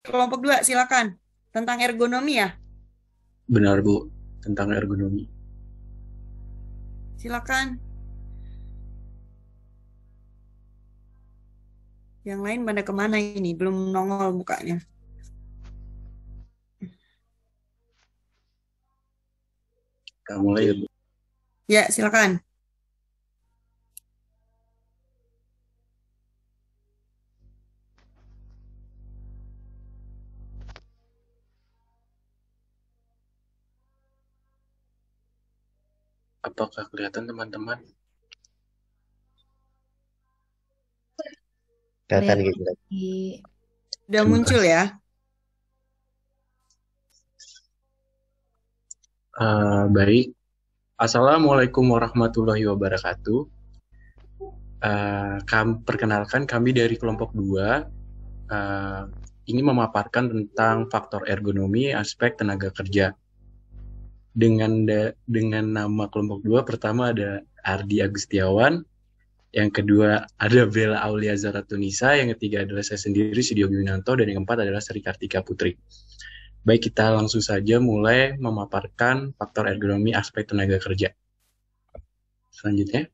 Kelompok dua, silakan. Tentang ergonomi ya, Benar, Bu, tentang ergonomi. silakan. Yang lain pada kemana ini? Belum nongol mukanya. Kita mulai ya, Bu. Ya, silakan. Apakah kelihatan teman-teman? Kelihatan Kelihatan gitu. di Udah Terima muncul kasih. ya. Baik. Assalamualaikum warahmatullahi wabarakatuh. Perkenalkan kami dari kelompok 2 ini memaparkan tentang faktor ergonomi aspek tenaga kerja. Dengan nama kelompok 2 pertama ada Ardi Agustiawan, yang kedua ada Bella Aulia Zaratunisa, yang ketiga adalah saya sendiri Sudio Gwinanto, dan yang keempat adalah Sri Kartika Putri. Baik, kita langsung saja mulai memaparkan faktor ergonomi aspek tenaga kerja. Selanjutnya,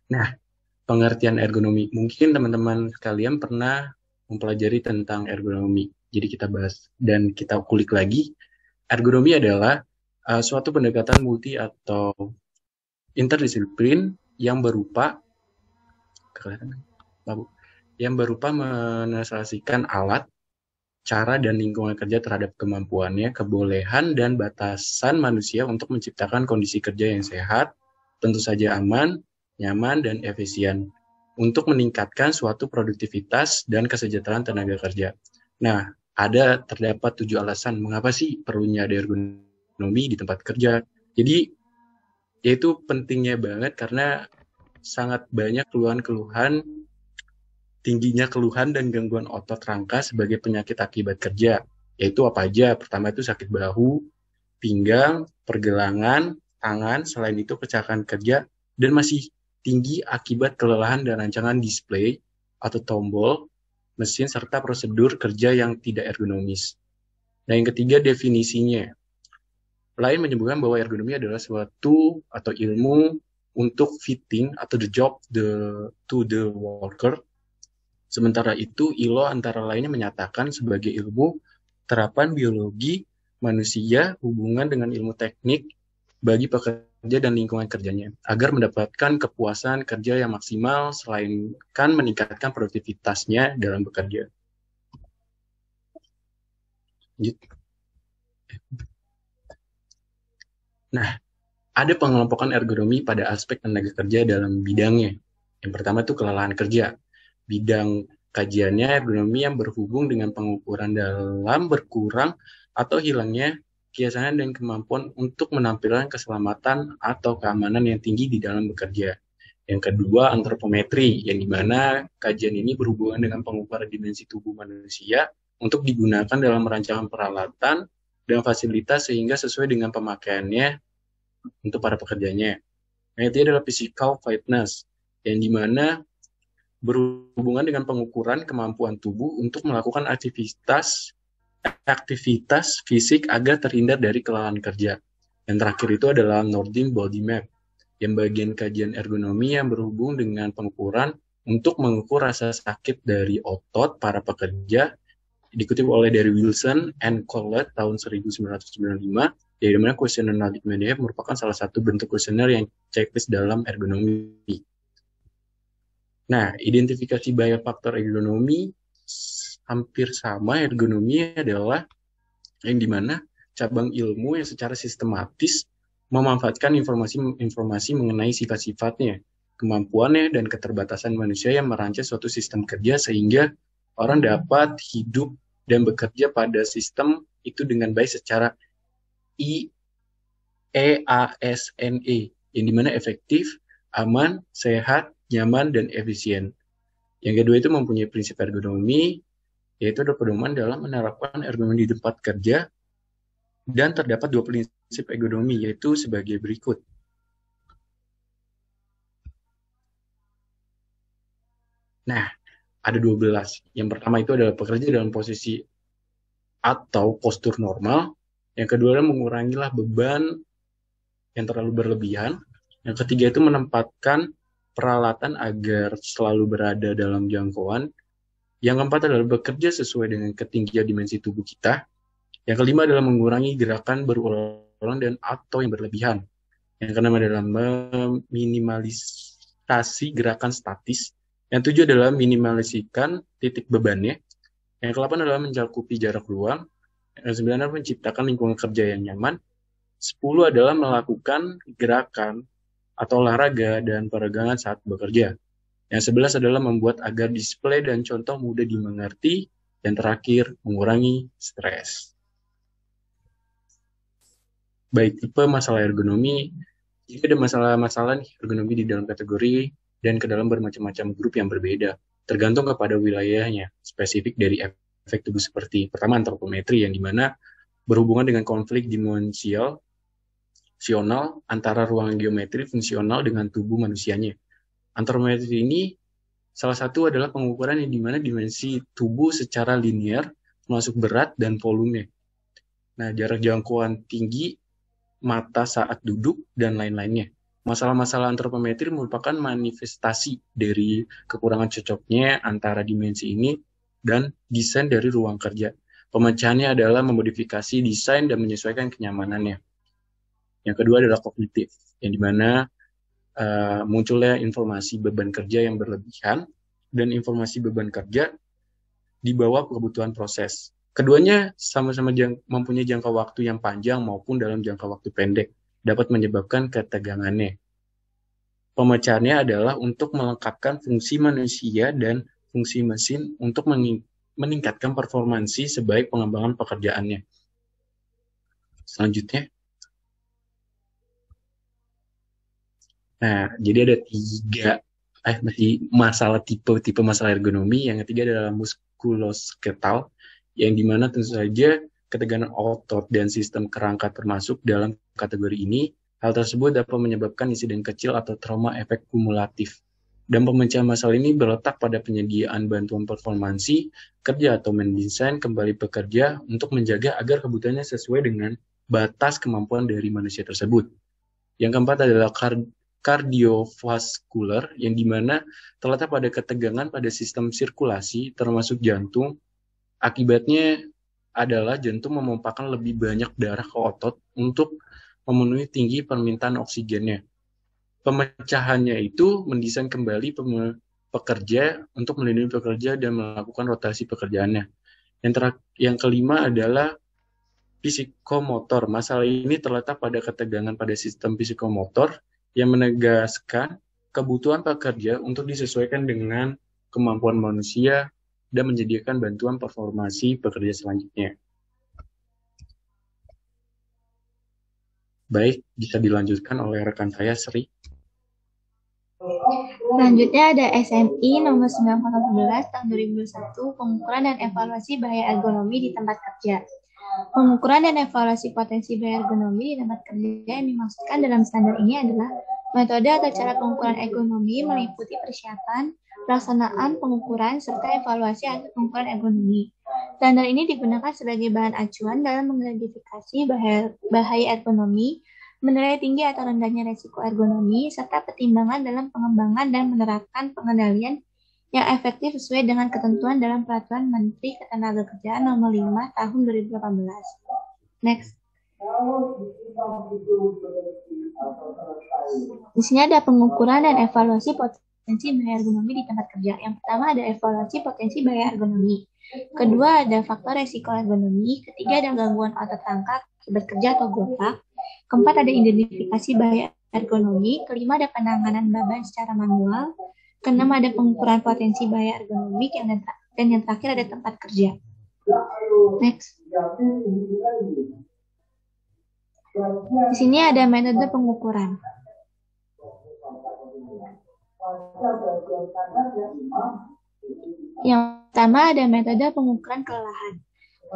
nah, pengertian ergonomi. Mungkin teman-teman sekalian pernah mempelajari tentang ergonomi. Jadi kita bahas dan kita kulik lagi. Ergonomi adalah suatu pendekatan multi atau interdisiplin yang berupa menyesuaikan alat, cara dan lingkungan kerja terhadap kemampuannya, kebolehan dan batasan manusia untuk menciptakan kondisi kerja yang sehat, tentu saja aman, nyaman, dan efisien untuk meningkatkan suatu produktivitas dan kesejahteraan tenaga kerja. Nah, terdapat 7 alasan mengapa sih perlunya ada ergonomi di tempat kerja. Jadi, yaitu pentingnya banget karena sangat banyak keluhan-keluhan, tingginya keluhan dan gangguan otot rangka sebagai penyakit akibat kerja. Yaitu apa aja? Pertama itu sakit bahu, pinggang, pergelangan, tangan, selain itu kecelakaan kerja, dan masih tinggi akibat kelelahan dan rancangan display atau tombol, mesin, serta prosedur kerja yang tidak ergonomis. Nah, yang ketiga definisinya. Lain menyebutkan bahwa ergonomi adalah suatu atau ilmu untuk fitting atau the job to the worker. Sementara itu, ILO antara lainnya menyatakan sebagai ilmu terapan biologi manusia hubungan dengan ilmu teknik bagi pekerja dan lingkungan kerjanya, agar mendapatkan kepuasan kerja yang maksimal selain kan meningkatkan produktivitasnya dalam bekerja. Nah, ada pengelompokan ergonomi pada aspek tenaga kerja dalam bidangnya. Yang pertama itu kelelahan kerja. Bidang kajiannya ergonomi yang berhubung dengan pengukuran dalam berkurang atau hilangnya kebiasaan dan kemampuan untuk menampilkan keselamatan atau keamanan yang tinggi di dalam bekerja. Yang kedua, antropometri, yang dimana kajian ini berhubungan dengan pengukuran dimensi tubuh manusia untuk digunakan dalam rancangan peralatan dan fasilitas sehingga sesuai dengan pemakaiannya untuk para pekerjanya. Yang ketiga adalah physical fitness, yang dimana berhubungan dengan pengukuran kemampuan tubuh untuk melakukan aktivitas fisik agar terhindar dari kelelahan kerja. Yang terakhir itu adalah Nordic Body Map, yang bagian kajian ergonomi yang berhubung dengan pengukuran untuk mengukur rasa sakit dari otot para pekerja, dikutip oleh dari Wilson and Collett tahun 1995, di mana kuesioner Nordic Media merupakan salah satu bentuk kuesioner yang checklist dalam ergonomi. Nah, identifikasi banyak faktor ergonomi hampir sama. Ergonomi adalah yang dimana cabang ilmu yang secara sistematis memanfaatkan informasi mengenai sifat-sifatnya, kemampuannya, dan keterbatasan manusia yang merancang suatu sistem kerja sehingga orang dapat hidup dan bekerja pada sistem itu dengan baik secara EASNE, yang dimana efektif, aman, sehat, nyaman, dan efisien. Yang kedua itu mempunyai prinsip ergonomi, yaitu ada pedoman dalam menerapkan ergonomi di tempat kerja, dan terdapat 2 prinsip ergonomi, yaitu sebagai berikut. Nah, ada 12. Yang pertama itu adalah pekerja dalam posisi atau postur normal. Yang kedua adalah mengurangilah beban yang terlalu berlebihan. Yang ketiga itu menempatkan peralatan agar selalu berada dalam jangkauan. Yang keempat adalah bekerja sesuai dengan ketinggian dimensi tubuh kita. Yang kelima adalah mengurangi gerakan berulang dan atau yang berlebihan. Yang keenam adalah meminimalisasi gerakan statis. Yang tujuh adalah minimalisasikan titik bebannya. Yang ke-8 adalah mencakupi jarak ruang. Yang ke-9 adalah menciptakan lingkungan kerja yang nyaman. 10 adalah melakukan gerakan atau olahraga dan peregangan saat bekerja. Yang 11 adalah membuat agar display dan contoh mudah dimengerti. Dan terakhir, mengurangi stres. Baik, tipe masalah ergonomi. Jika ada masalah-masalah ergonomi di dalam kategori dan ke dalam bermacam-macam grup yang berbeda, tergantung kepada wilayahnya, spesifik dari efek tubuh seperti pertama antropometri yang dimana berhubungan dengan konflik dimensional antara ruang geometri fungsional dengan tubuh manusianya. Antropometri ini salah satu adalah pengukuran yang dimana dimensi tubuh secara linear, termasuk berat dan volume. Nah, jarak jangkauan tinggi, mata saat duduk, dan lain-lainnya. Masalah-masalah antropometri merupakan manifestasi dari kekurangan cocoknya antara dimensi ini dan desain dari ruang kerja. Pemecahannya adalah memodifikasi desain dan menyesuaikan kenyamanannya. Yang kedua adalah kognitif, yang dimana munculnya informasi beban kerja yang berlebihan dan informasi beban kerja di bawah kebutuhan proses. Keduanya sama-sama mempunyai jangka waktu yang panjang maupun dalam jangka waktu pendek, dapat menyebabkan ketegangannya. Pemecahannya adalah untuk melengkapkan fungsi manusia dan fungsi mesin untuk meningkatkan performansi sebaik pengembangan pekerjaannya. Selanjutnya. Nah, jadi ada tipe masalah ergonomi. Yang ketiga adalah muskuloskeletal, yang dimana tentu saja ketegangan otot dan sistem kerangka termasuk dalam kategori ini. Hal tersebut dapat menyebabkan insiden kecil atau trauma efek kumulatif. Dan pemecahan masalah ini berletak pada penyediaan bantuan performansi kerja atau mendesain kembali pekerja untuk menjaga agar kebutuhannya sesuai dengan batas kemampuan dari manusia tersebut. Yang keempat adalah kardiovaskular, yang dimana terletak pada ketegangan pada sistem sirkulasi termasuk jantung. Akibatnya adalah jantung memompahkan lebih banyak darah ke otot untuk memenuhi tinggi permintaan oksigennya. Pemecahannya itu mendesain kembali pekerja untuk melindungi pekerja dan melakukan rotasi pekerjaannya. Yang kelima adalah psikomotor. Masalah ini terletak pada ketegangan pada sistem psikomotor yang menegaskan kebutuhan pekerja untuk disesuaikan dengan kemampuan manusia dan menyediakan bantuan performasi pekerja selanjutnya. Baik, bisa dilanjutkan oleh rekan saya, Sri. Selanjutnya ada SMI nomor 911 tahun 2021, pengukuran dan evaluasi bahaya ergonomi di tempat kerja. Pengukuran dan evaluasi potensi bahaya ergonomi di tempat kerja yang dimaksudkan dalam standar ini adalah metode atau cara pengukuran ergonomi meliputi persiapan, pelaksanaan pengukuran, serta evaluasi hasil pengukuran ergonomi. Standar ini digunakan sebagai bahan acuan dalam mengidentifikasi bahaya ergonomi, menilai tinggi atau rendahnya resiko ergonomi, serta pertimbangan dalam pengembangan dan menerapkan pengendalian yang efektif sesuai dengan ketentuan dalam Peraturan Menteri Ketenagakerjaan Nomor 5 Tahun 2018. Next. Di sini ada pengukuran dan evaluasi potensi bahaya ergonomi di tempat kerja. Yang pertama ada evaluasi potensi bahaya ergonomi. Kedua ada faktor resiko ergonomi. Ketiga ada gangguan otot rangka akibat kerja atau gopak. Keempat ada identifikasi bahaya ergonomi. Kelima ada penanganan beban secara manual. Keenam ada pengukuran potensi bahaya ergonomik, dan yang terakhir ada tempat kerja. Next. Di sini ada metode pengukuran. Yang pertama ada metode pengukuran kelelahan.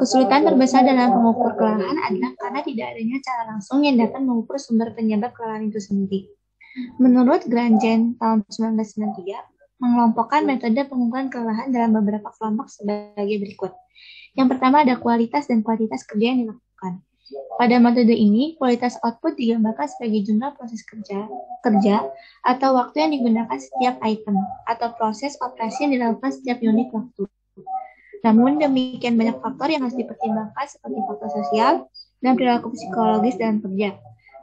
Kesulitan terbesar dalam pengukur kelelahan adalah karena tidak adanya cara langsung yang dapat mengukur sumber penyebab kelelahan itu sendiri. Menurut Granjen tahun 1993, mengelompokkan metode pengukuran kelelahan dalam beberapa kelompok sebagai berikut. Yang pertama ada kualitas dan kuantitas kerja yang dilakukan. Pada metode ini, kualitas output digambarkan sebagai jumlah proses kerja atau waktu yang digunakan setiap item, atau proses operasi yang dilakukan setiap unit waktu. Namun demikian banyak faktor yang harus dipertimbangkan seperti faktor sosial dan perilaku psikologis dalam kerja.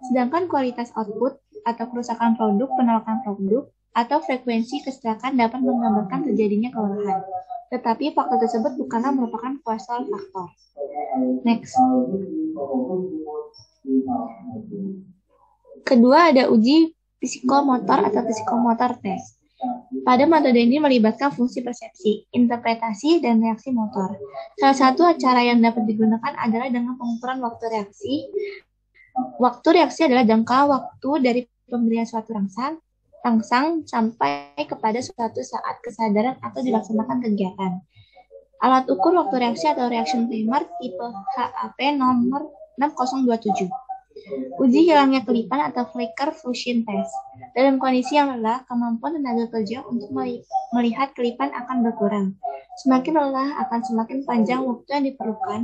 Sedangkan kualitas output atau kerusakan produk, penolakan produk, atau frekuensi kecelakaan dapat menggambarkan terjadinya kelelahan. Tetapi faktor tersebut bukanlah merupakan causal faktor. Next. Kedua ada uji psikomotor atau psikomotor test. Pada metode ini melibatkan fungsi persepsi, interpretasi, dan reaksi motor. Salah satu cara yang dapat digunakan adalah dengan pengukuran waktu reaksi. Waktu reaksi adalah jangka waktu dari pemberian suatu rangsang sampai kepada suatu saat kesadaran atau dilaksanakan kegiatan. Alat ukur waktu reaksi atau reaction timer tipe HAP nomor 6027. Uji hilangnya kelipan atau flicker fusion test. Dalam kondisi yang lelah, kemampuan tenaga kerja untuk melihat kelipan akan berkurang. Semakin lelah akan semakin panjang waktu yang diperlukan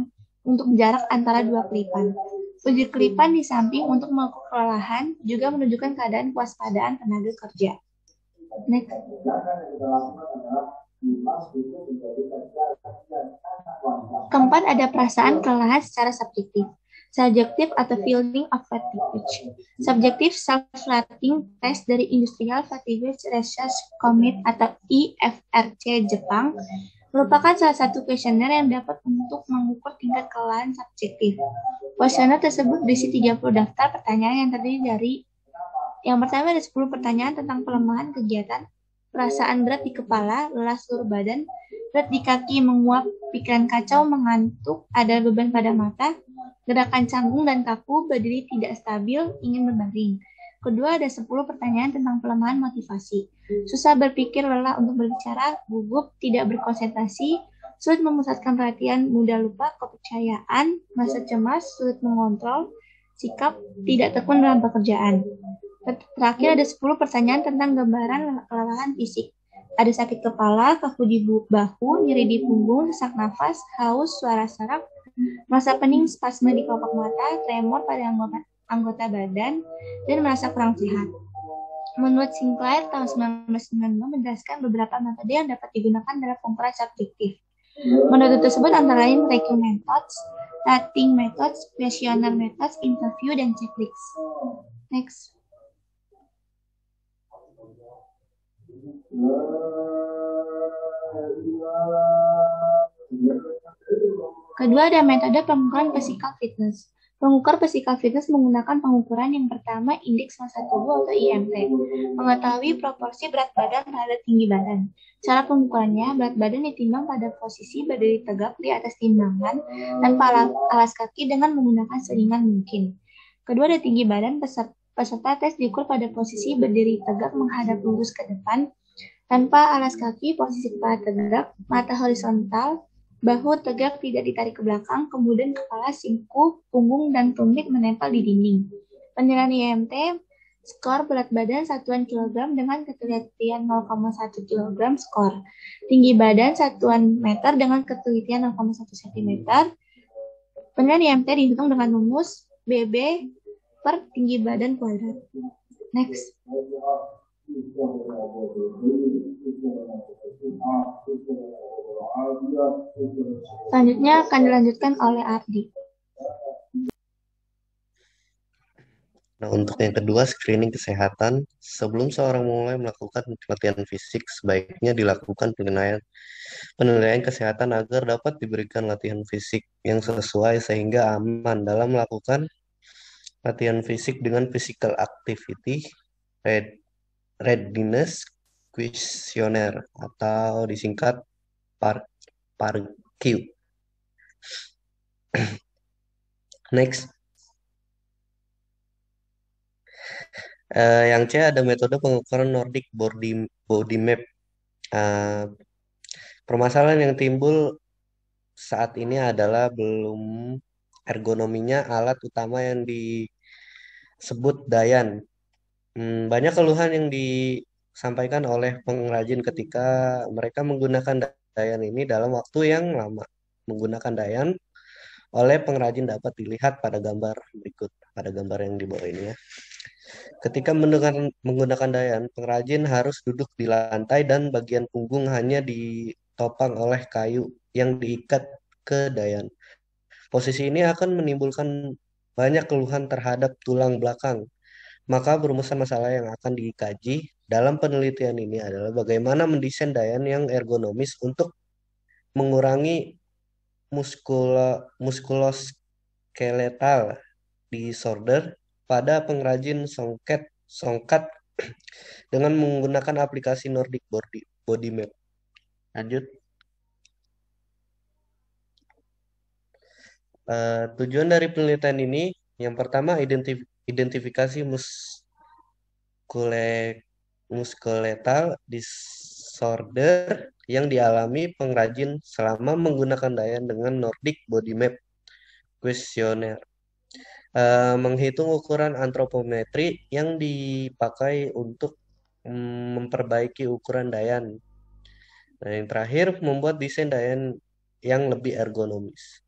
untuk jarak antara dua kelipan. Uji kelipan di samping untuk mengukur kelelahan juga menunjukkan keadaan kewaspadaan tenaga kerja. Next. Keempat ada perasaan kelelahan secara subjektif. Subjektif atau feeling of fatigue. Subjektif self-rating test dari Industrial Fatigue Research Committee atau IFRC Jepang merupakan salah satu kuesioner yang dapat untuk mengukur tingkat kelelahan subjektif. Kuesioner tersebut berisi 30 daftar pertanyaan yang terdiri dari yang pertama ada 10 pertanyaan tentang pelemahan kegiatan, perasaan berat di kepala, lelah seluruh badan, berat di kaki, menguap, pikiran kacau, mengantuk, ada beban pada mata, gerakan canggung dan kaku, berdiri tidak stabil, ingin berbaring. Kedua, ada 10 pertanyaan tentang pelemahan motivasi. Susah berpikir, lelah untuk berbicara, gugup, tidak berkonsentrasi, sulit memusatkan perhatian, mudah lupa, kepercayaan, merasa cemas, sulit mengontrol, sikap, tidak tekun dalam pekerjaan. Terakhir, ada 10 pertanyaan tentang gambaran kelelahan fisik. Ada sakit kepala, kaku di bahu, nyeri di punggung, sesak nafas, haus, suara serak, merasa pening, spasme di kelopak mata, tremor pada anggota badan, dan merasa kurang sehat. Menurut Sinclair, tahun 1992 menjelaskan beberapa metode yang dapat digunakan dalam pengukuran subjektif. Metode tersebut antara lain ranking methods, rating methods, questionnaire methods, interview, dan checklist. Next. Kedua ada metode pengukuran physical fitness. Pengukur physical fitness menggunakan pengukuran yang pertama indeks massa tubuh atau IMT, mengetahui proporsi berat badan terhadap tinggi badan. Cara pengukurannya, berat badan ditimbang pada posisi berdiri tegak di atas timbangan tanpa alas kaki dengan menggunakan seringan mungkin. Kedua ada tinggi badan, peserta tes diukur pada posisi berdiri tegak menghadap lurus ke depan, tanpa alas kaki, posisi kepala tegak, mata horizontal, bahu tegak tidak ditarik ke belakang, kemudian kepala, siku, punggung, dan tumit menempel di dinding. Penilaian IMT, skor berat badan satuan kilogram dengan ketelitian 0,1 kg skor. Tinggi badan satuan meter dengan ketelitian 0,1 cm. Penilaian IMT dihitung dengan rumus BB per tinggi badan kuadrat. Next. Selanjutnya akan dilanjutkan oleh Ardi. Nah, untuk yang kedua, screening kesehatan. Sebelum seorang mulai melakukan latihan fisik, sebaiknya dilakukan penilaian kesehatan agar dapat diberikan latihan fisik yang sesuai sehingga aman dalam melakukan latihan fisik dengan physical activity readiness questionnaire atau disingkat PARQ. Next. Yang C ada metode pengukuran Nordic Body Map. Permasalahan yang timbul saat ini adalah belum ergonominya alat utama yang disebut Dayan. Banyak keluhan yang disampaikan oleh pengrajin ketika mereka menggunakan dayan ini dalam waktu yang lama. Menggunakan dayan oleh pengrajin dapat dilihat pada gambar berikut, pada gambar yang di bawah ini ya. Ketika menggunakan dayan, pengrajin harus duduk di lantai dan bagian punggung hanya ditopang oleh kayu yang diikat ke dayan. Posisi ini akan menimbulkan banyak keluhan terhadap tulang belakang. Maka berumusan masalah yang akan dikaji dalam penelitian ini adalah bagaimana mendesain dayan yang ergonomis untuk mengurangi muskuloskeletal disorder pada pengrajin songkat dengan menggunakan aplikasi Nordic Body Map. Lanjut. Tujuan dari penelitian ini yang pertama identifikasi muskuloskeletal disorder yang dialami pengrajin selama menggunakan dayan dengan Nordic Body Map Questionnaire. Menghitung ukuran antropometri yang dipakai untuk memperbaiki ukuran dayan. Nah, yang terakhir, membuat desain dayan yang lebih ergonomis.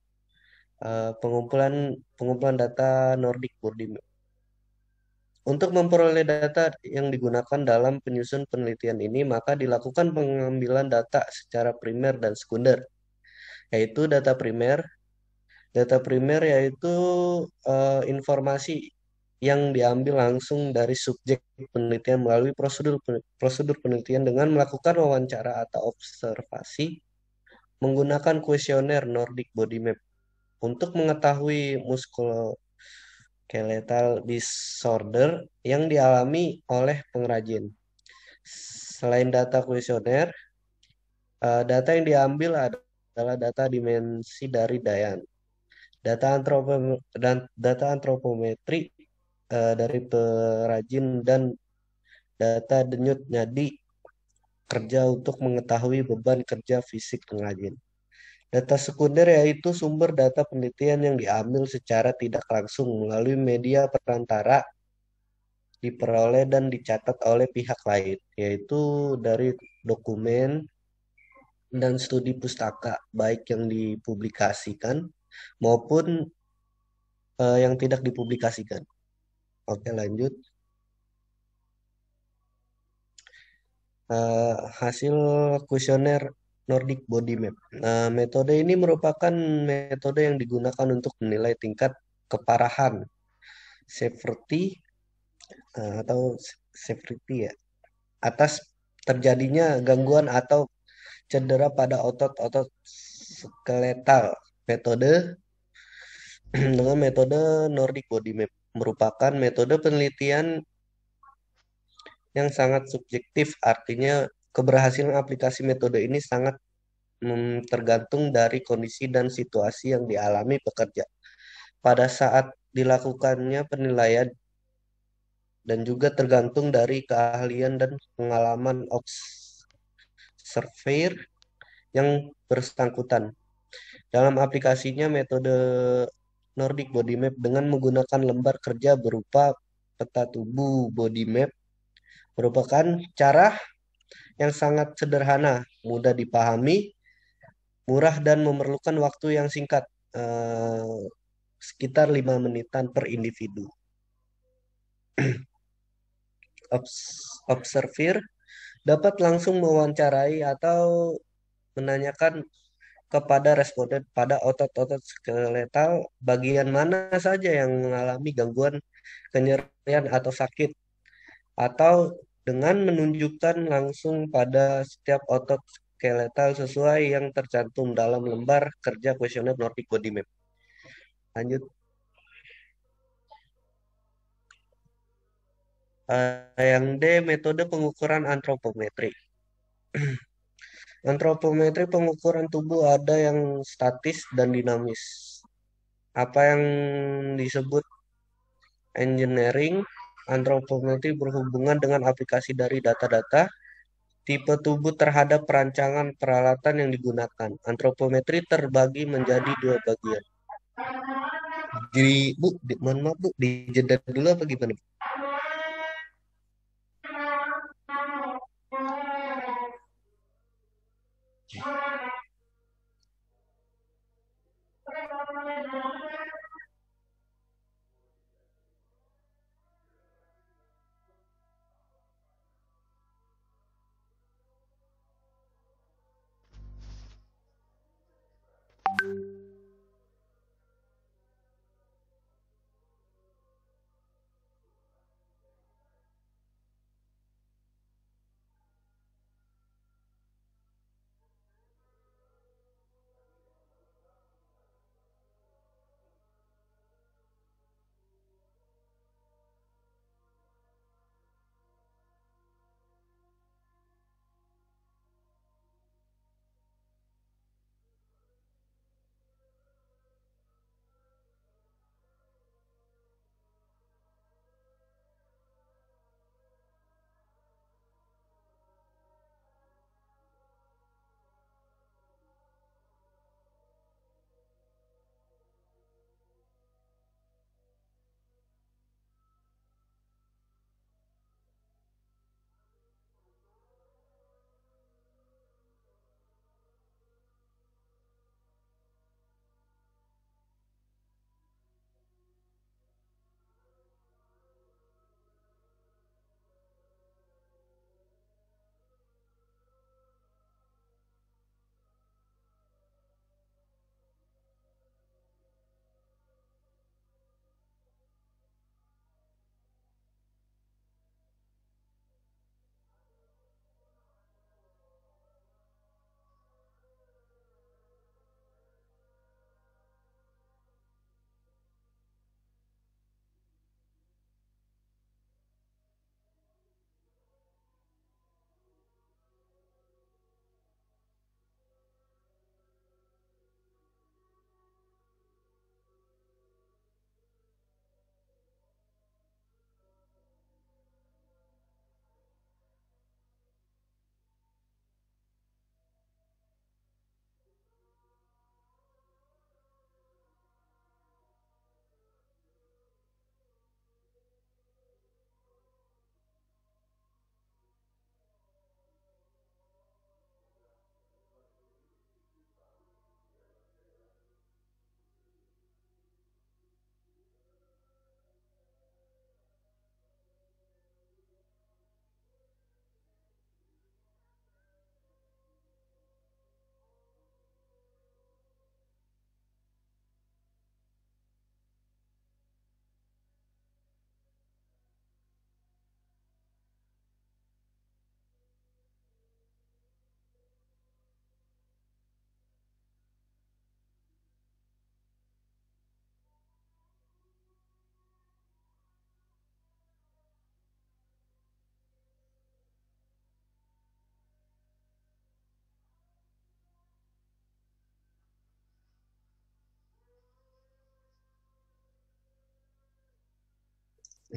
Pengumpulan data Nordic Body Map. Untuk memperoleh data yang digunakan dalam penyusun penelitian ini, maka dilakukan pengambilan data secara primer dan sekunder, yaitu data primer. Data primer yaitu informasi yang diambil langsung dari subjek penelitian melalui prosedur penelitian dengan melakukan wawancara atau observasi menggunakan kuesioner Nordic Body Map untuk mengetahui musculoskeletal disorder yang dialami oleh pengrajin. Selain data kuesioner, data yang diambil adalah data dimensi dari dayan. Data antropometri dari perajin dan data denyut nadi kerja untuk mengetahui beban kerja fisik pengrajin. Data sekunder yaitu sumber data penelitian yang diambil secara tidak langsung melalui media perantara diperoleh dan dicatat oleh pihak lain, yaitu dari dokumen dan studi pustaka, baik yang dipublikasikan maupun yang tidak dipublikasikan. Oke, lanjut. Hasil kuesioner Nordic Body Map. Metode ini merupakan metode yang digunakan untuk menilai tingkat keparahan severity atau severity ya atas terjadinya gangguan atau cedera pada otot-otot skeletal. Metode dengan metode Nordic Body Map merupakan metode penelitian yang sangat subjektif, artinya keberhasilan aplikasi metode ini sangat tergantung dari kondisi dan situasi yang dialami pekerja pada saat dilakukannya penilaian dan juga tergantung dari keahlian dan pengalaman observer yang bersangkutan. Dalam aplikasinya metode Nordic Body Map dengan menggunakan lembar kerja berupa peta tubuh body map merupakan cara yang sangat sederhana, mudah dipahami, murah dan memerlukan waktu yang singkat, sekitar 5 menitan per individu. Observer dapat langsung mewawancarai atau menanyakan kepada responden pada otot-otot skeletal bagian mana saja yang mengalami gangguan kenyerian atau sakit, atau dengan menunjukkan langsung pada setiap otot skeletal sesuai yang tercantum dalam lembar kerja kuesioner Nordic Body Map. Lanjut. Yang D, metode pengukuran antropometri. Antropometri pengukuran tubuh ada yang statis dan dinamis. Apa yang disebut engineering antropometri berhubungan dengan aplikasi dari data-data tipe tubuh terhadap perancangan peralatan yang digunakan. Antropometri terbagi menjadi 2 bagian. Jadi, Bu, mohon maaf Bu, dijeda dulu apa gimana?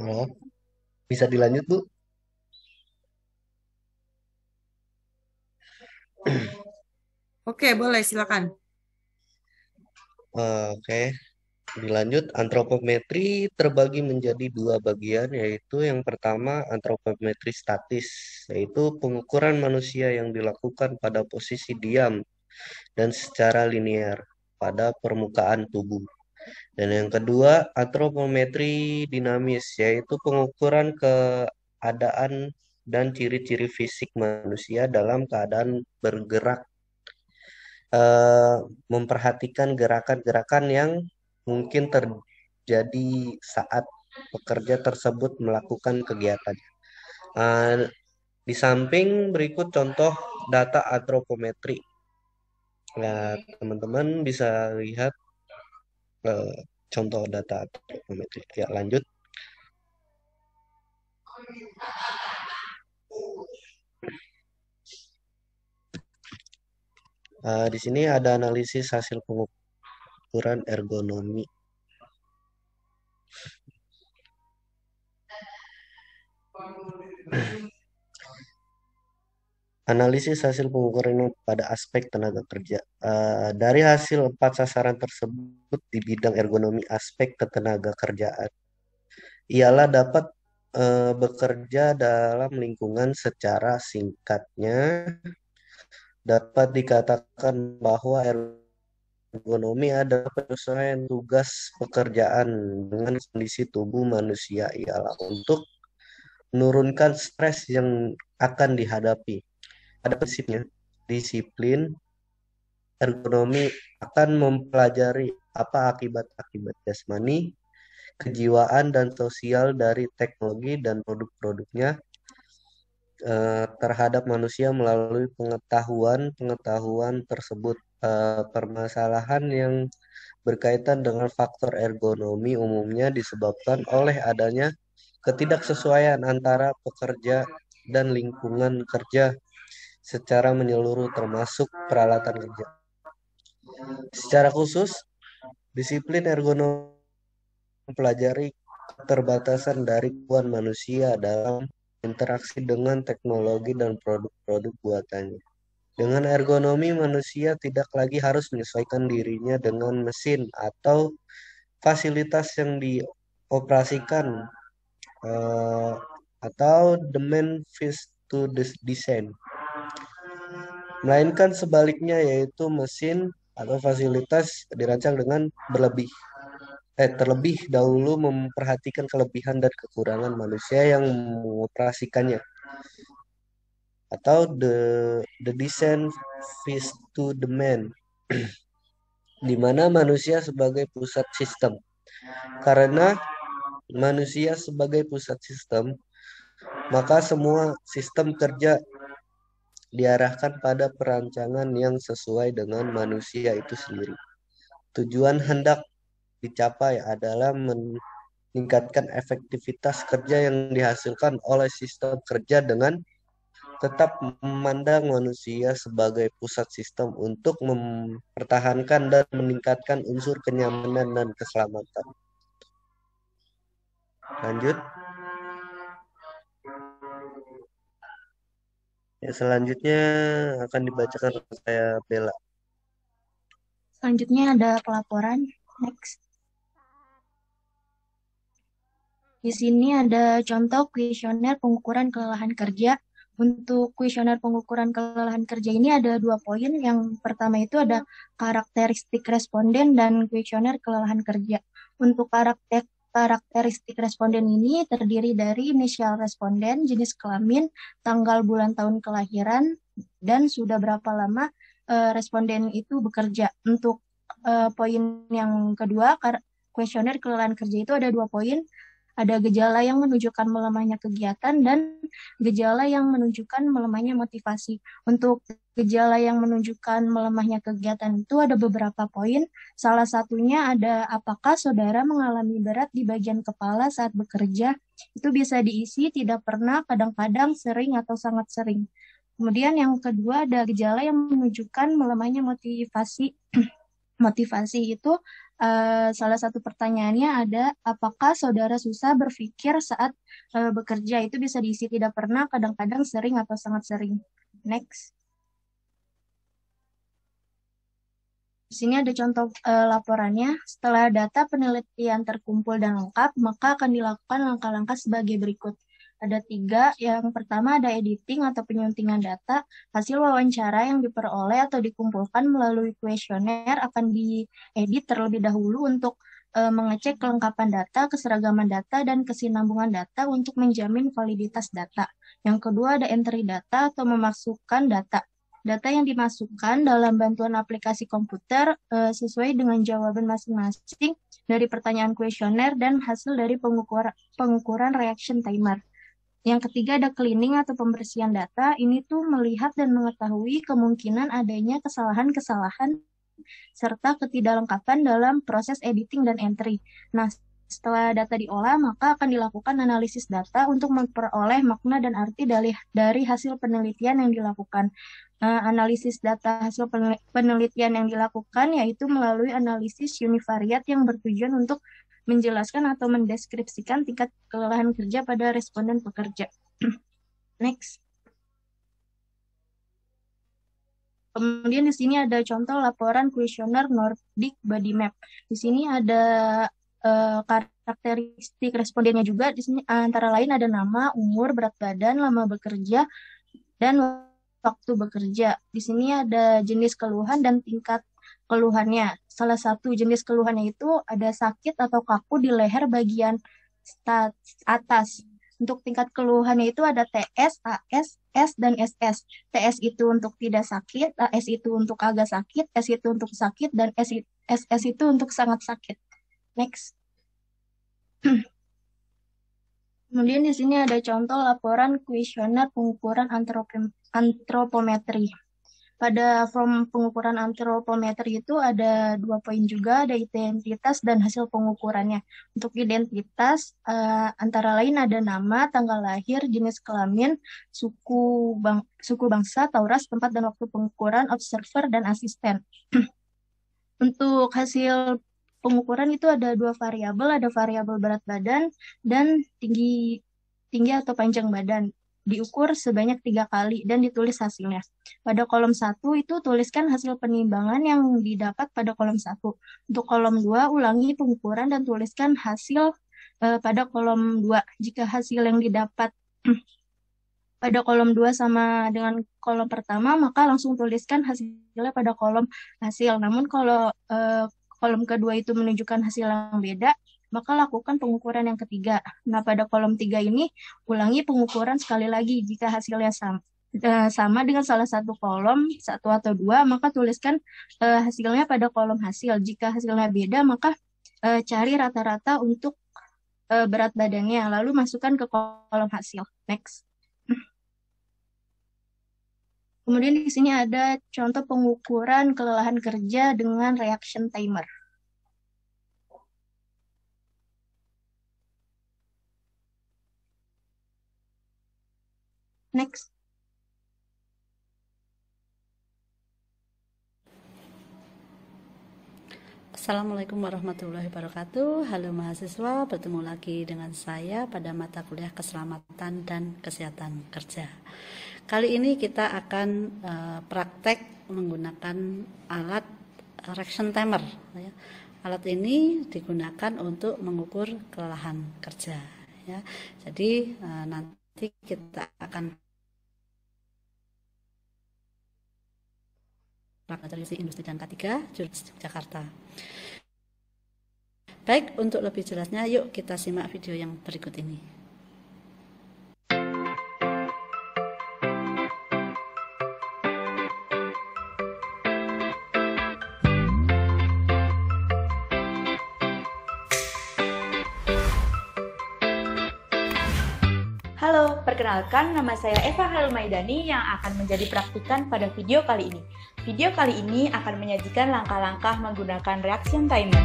Oh, bisa dilanjut, Bu? Oke, boleh silakan. Oke, dilanjut. Antropometri terbagi menjadi dua bagian, yaitu yang pertama antropometri statis, yaitu pengukuran manusia yang dilakukan pada posisi diam dan secara linear pada permukaan tubuh. Dan yang kedua, antropometri dinamis, yaitu pengukuran keadaan dan ciri-ciri fisik manusia dalam keadaan bergerak, eh, memperhatikan gerakan-gerakan yang mungkin terjadi saat pekerja tersebut melakukan kegiatan. Eh, di samping berikut contoh data antropometri. Nah, teman-teman bisa lihat eh, contoh data antropometri. Ya, lanjut. Di sini ada analisis hasil pengukuran ergonomi. Analisis hasil pengukuran pada aspek tenaga kerja. Dari hasil 4 sasaran tersebut di bidang ergonomi aspek ketenaga kerjaan, ialah dapat bekerja dalam lingkungan secara singkatnya, dapat dikatakan bahwa ergonomi adalah penyesuaian tugas pekerjaan dengan kondisi tubuh manusia, ialah untuk menurunkan stres yang akan dihadapi. Ada prinsipnya, disiplin ergonomi akan mempelajari apa akibat-akibat jasmani, kejiwaan, dan sosial dari teknologi dan produk-produknya terhadap manusia melalui pengetahuan tersebut. Permasalahan yang berkaitan dengan faktor ergonomi umumnya disebabkan oleh adanya ketidaksesuaian antara pekerja dan lingkungan kerja secara menyeluruh termasuk peralatan kerja. Secara khusus, disiplin ergonomi mempelajari keterbatasan dari kemampuan manusia dalam interaksi dengan teknologi dan produk-produk buatannya. Dengan ergonomi, manusia tidak lagi harus menyesuaikan dirinya dengan mesin atau fasilitas yang dioperasikan eh, atau demand fixed to design, melainkan sebaliknya, yaitu mesin atau fasilitas dirancang dengan terlebih dahulu memperhatikan kelebihan dan kekurangan manusia yang mengoperasikannya, atau the design fits to the man, di mana manusia sebagai pusat sistem. Karena manusia sebagai pusat sistem, maka semua sistem kerja diarahkan pada perancangan yang sesuai dengan manusia itu sendiri. Tujuan hendak dicapai adalah meningkatkan efektivitas kerja yang dihasilkan oleh sistem kerja dengan tetap memandang manusia sebagai pusat sistem untuk mempertahankan dan meningkatkan unsur kenyamanan dan keselamatan. Lanjut. Ya, selanjutnya akan dibacakan oleh saya Bella. Selanjutnya ada pelaporan. Next. Di sini ada contoh kuesioner pengukuran kelelahan kerja. Untuk kuesioner pengukuran kelelahan kerja ini ada 2 poin. Yang pertama itu ada karakteristik responden dan kuesioner kelelahan kerja. Untuk karakteristik responden ini terdiri dari inisial responden, jenis kelamin, tanggal bulan tahun kelahiran, dan sudah berapa lama responden itu bekerja. Untuk poin yang kedua, kuesioner kelelahan kerja itu ada 2 poin. Ada gejala yang menunjukkan melemahnya kegiatan dan gejala yang menunjukkan melemahnya motivasi. Untuk gejala yang menunjukkan melemahnya kegiatan itu ada beberapa poin. Salah satunya ada apakah saudara mengalami berat di bagian kepala saat bekerja? Itu bisa diisi tidak pernah, kadang-kadang, sering, atau sangat sering. Kemudian yang kedua ada gejala yang menunjukkan melemahnya motivasi. Motivasi itu Salah satu pertanyaannya ada, apakah saudara susah berpikir saat bekerja? Itu bisa diisi tidak pernah, kadang-kadang, sering, atau sangat sering. Next. Di sini ada contoh laporannya. Setelah data penelitian terkumpul dan lengkap, maka akan dilakukan langkah-langkah sebagai berikut. Ada 3. Yang pertama ada editing atau penyuntingan data. Hasil wawancara yang diperoleh atau dikumpulkan melalui kuesioner akan diedit terlebih dahulu untuk mengecek kelengkapan data, keseragaman data, dan kesinambungan data untuk menjamin validitas data. Yang kedua ada entry data atau memasukkan data. Data yang dimasukkan dalam bantuan aplikasi komputer sesuai dengan jawaban masing-masing dari pertanyaan kuesioner dan hasil dari pengukuran reaction timer. Yang ketiga ada cleaning atau pembersihan data. Ini tuh melihat dan mengetahui kemungkinan adanya kesalahan-kesalahan serta ketidaklengkapan dalam proses editing dan entry. Nah, setelah data diolah, maka akan dilakukan analisis data untuk memperoleh makna dan arti dari hasil penelitian yang dilakukan. Analisis data hasil penelitian yang dilakukan yaitu melalui analisis univariat yang bertujuan untuk menjelaskan atau mendeskripsikan tingkat kelelahan kerja pada responden pekerja. Next. Kemudian di sini ada contoh laporan kuesioner Nordic Body Map. Di sini ada karakteristik respondennya juga. Di sini antara lain ada nama, umur, berat badan, lama bekerja, dan waktu bekerja. Di sini ada jenis keluhan dan tingkat keluhannya. Salah satu jenis keluhannya itu ada sakit atau kaku di leher bagian atas. Untuk tingkat keluhannya itu ada TS, AS, S, dan SS. TS itu untuk tidak sakit, AS itu untuk agak sakit, S itu untuk sakit, dan SS itu untuk sangat sakit. Next. Kemudian di sini ada contoh laporan kuesioner pengukuran antropometri. Pada form pengukuran antropometri itu ada 2 poin juga, ada identitas dan hasil pengukurannya. Untuk identitas, antara lain ada nama, tanggal lahir, jenis kelamin, suku bangsa, Tauras, tempat dan waktu pengukuran, observer, dan asisten. Untuk hasil pengukuran itu ada 2 variabel, ada variabel berat badan dan tinggi atau panjang badan. Diukur sebanyak 3 kali dan ditulis hasilnya. Pada kolom 1 itu tuliskan hasil penimbangan yang didapat pada kolom 1. Untuk kolom 2 ulangi pengukuran dan tuliskan hasil pada kolom 2. Jika hasil yang didapat pada kolom 2 sama dengan kolom pertama, maka langsung tuliskan hasilnya pada kolom hasil. Namun kalau kolom kedua itu menunjukkan hasil yang beda, maka lakukan pengukuran yang ketiga. Nah, pada kolom 3 ini, ulangi pengukuran sekali lagi. Jika hasilnya sama dengan salah satu kolom, 1 atau 2, maka tuliskan hasilnya pada kolom hasil. Jika hasilnya beda, maka cari rata-rata untuk berat badannya, lalu masukkan ke kolom hasil. Next. Kemudian di sini ada contoh pengukuran kelelahan kerja dengan reaction timer. Next. Assalamualaikum warahmatullahi wabarakatuh. Halo mahasiswa, bertemu lagi dengan saya pada mata kuliah keselamatan dan kesehatan kerja. Kali ini kita akan praktek menggunakan alat reaction timer. Alat ini digunakan untuk mengukur kelelahan kerja. Jadi nanti kita akan Laboratorium Industri dan K3 Jurusan Jakarta. Baik, untuk lebih jelasnya yuk kita simak video yang berikut ini. Halo, perkenalkan nama saya Eva Halmaidani yang akan menjadi praktikan pada video kali ini. Video kali ini akan menyajikan langkah-langkah menggunakan reaction timer.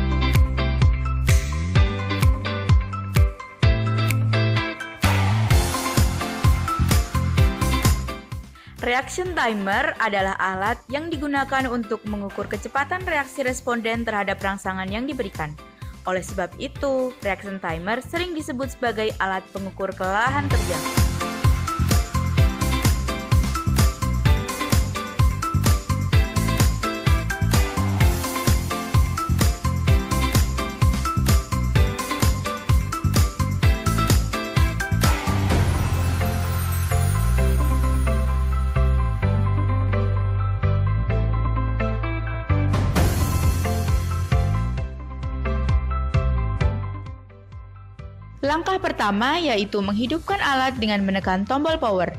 Reaction timer adalah alat yang digunakan untuk mengukur kecepatan reaksi responden terhadap rangsangan yang diberikan. Oleh sebab itu, reaction timer sering disebut sebagai alat pengukur kelelahan kerja. Langkah pertama yaitu menghidupkan alat dengan menekan tombol power.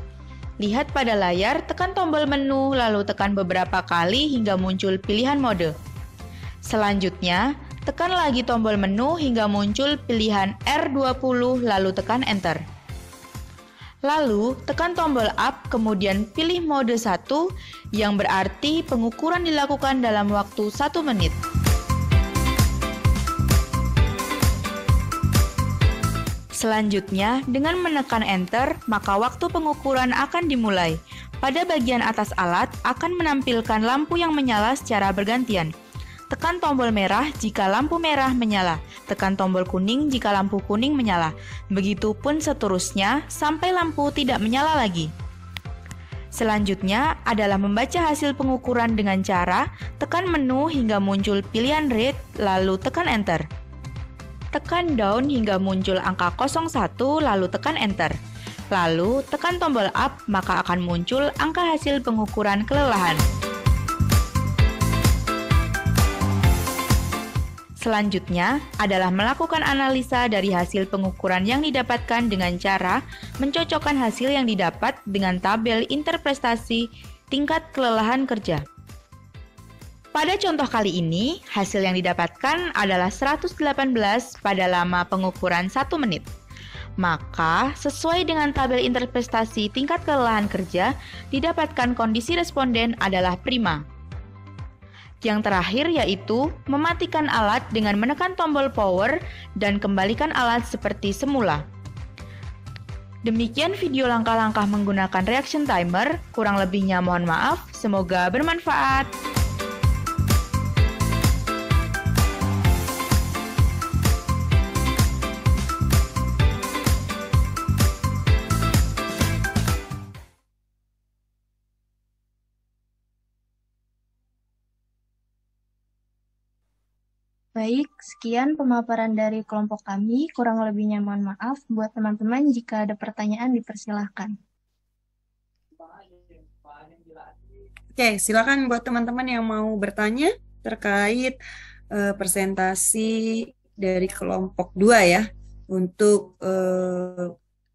Lihat pada layar, tekan tombol menu, lalu tekan beberapa kali hingga muncul pilihan mode. Selanjutnya, tekan lagi tombol menu hingga muncul pilihan R20, lalu tekan Enter. Lalu, tekan tombol Up, kemudian pilih mode 1, yang berarti pengukuran dilakukan dalam waktu 1 menit. Selanjutnya, dengan menekan Enter, maka waktu pengukuran akan dimulai. Pada bagian atas alat akan menampilkan lampu yang menyala secara bergantian. Tekan tombol merah jika lampu merah menyala, tekan tombol kuning jika lampu kuning menyala. Begitupun seterusnya sampai lampu tidak menyala lagi. Selanjutnya adalah membaca hasil pengukuran dengan cara tekan menu hingga muncul pilihan Read, lalu tekan Enter. Tekan down hingga muncul angka 01, lalu tekan Enter. Lalu, tekan tombol Up, maka akan muncul angka hasil pengukuran kelelahan. Selanjutnya adalah melakukan analisa dari hasil pengukuran yang didapatkan dengan cara mencocokkan hasil yang didapat dengan tabel interprestasi tingkat kelelahan kerja. Pada contoh kali ini, hasil yang didapatkan adalah 118 pada lama pengukuran 1 menit. Maka, sesuai dengan tabel interprestasi tingkat kelelahan kerja, didapatkan kondisi responden adalah prima. Yang terakhir yaitu mematikan alat dengan menekan tombol power dan kembalikan alat seperti semula. Demikian video langkah-langkah menggunakan reaction timer, kurang lebihnya mohon maaf, semoga bermanfaat. Baik, sekian pemaparan dari kelompok kami. Kurang lebihnya mohon maaf. Buat teman-teman, jika ada pertanyaan dipersilahkan. Oke, silakan buat teman-teman yang mau bertanya terkait presentasi dari kelompok 2 ya, untuk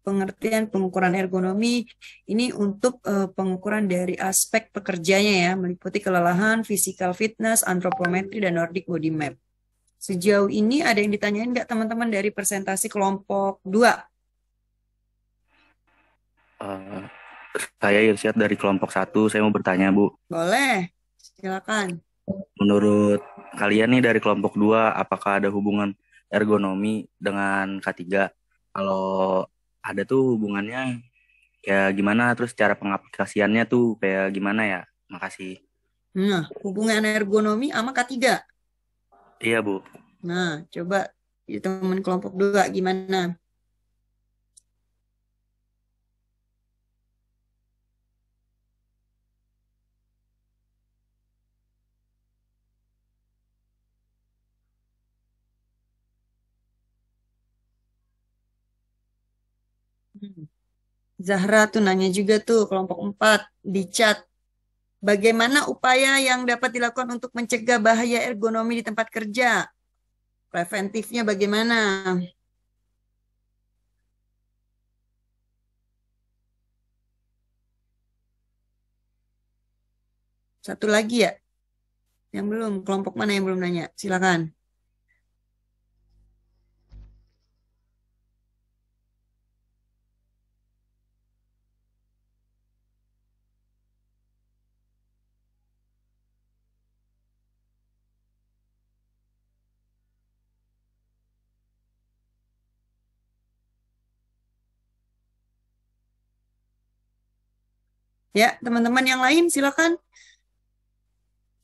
pengertian pengukuran ergonomi ini untuk pengukuran dari aspek pekerjanya ya, meliputi kelelahan, physical fitness, antropometri, dan Nordic body map. Sejauh ini ada yang ditanyain nggak teman-teman dari presentasi kelompok 2? Saya Irsyad dari kelompok 1, saya mau bertanya Bu. Boleh, silakan. Menurut kalian nih dari kelompok 2, apakah ada hubungan ergonomi dengan K3? Kalau ada tuh hubungannya ya gimana, terus cara pengaplikasiannya tuh kayak gimana ya? Makasih. Nah, hubungan ergonomi sama K3. Iya Bu. Nah, coba ya, teman kelompok 2 gimana? Zahra tuh nanya juga tuh kelompok 4 di chat. Bagaimana upaya yang dapat dilakukan untuk mencegah bahaya ergonomi di tempat kerja? Preventifnya bagaimana? Satu lagi ya? Yang belum, kelompok mana yang belum nanya? Silakan. Ya, teman-teman yang lain silakan.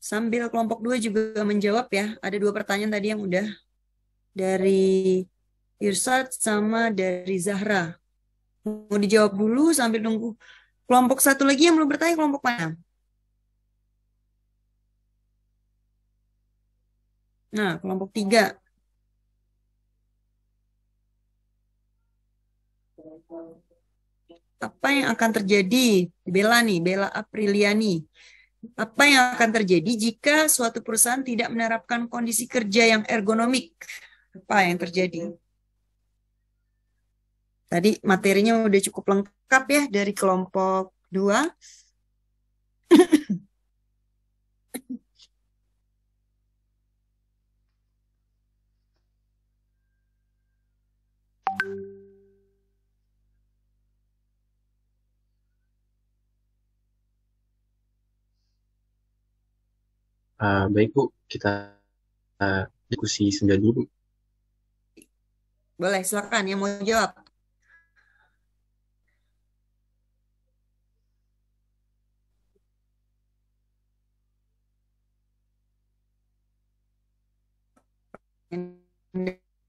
Sambil kelompok 2 juga menjawab ya. Ada 2 pertanyaan tadi yang udah dari Irsad sama dari Zahra. Mau dijawab dulu sambil nunggu. Kelompok 1 lagi yang belum bertanya, kelompok mana? Nah, kelompok 3. Apa yang akan terjadi? Bella nih, Bella Apriliani. Apa yang akan terjadi jika suatu perusahaan tidak menerapkan kondisi kerja yang ergonomik? Apa yang terjadi? Tadi materinya udah cukup lengkap ya dari kelompok 2. Baik Bu, kita diskusi senda dulu. Boleh, silakan yang mau jawab.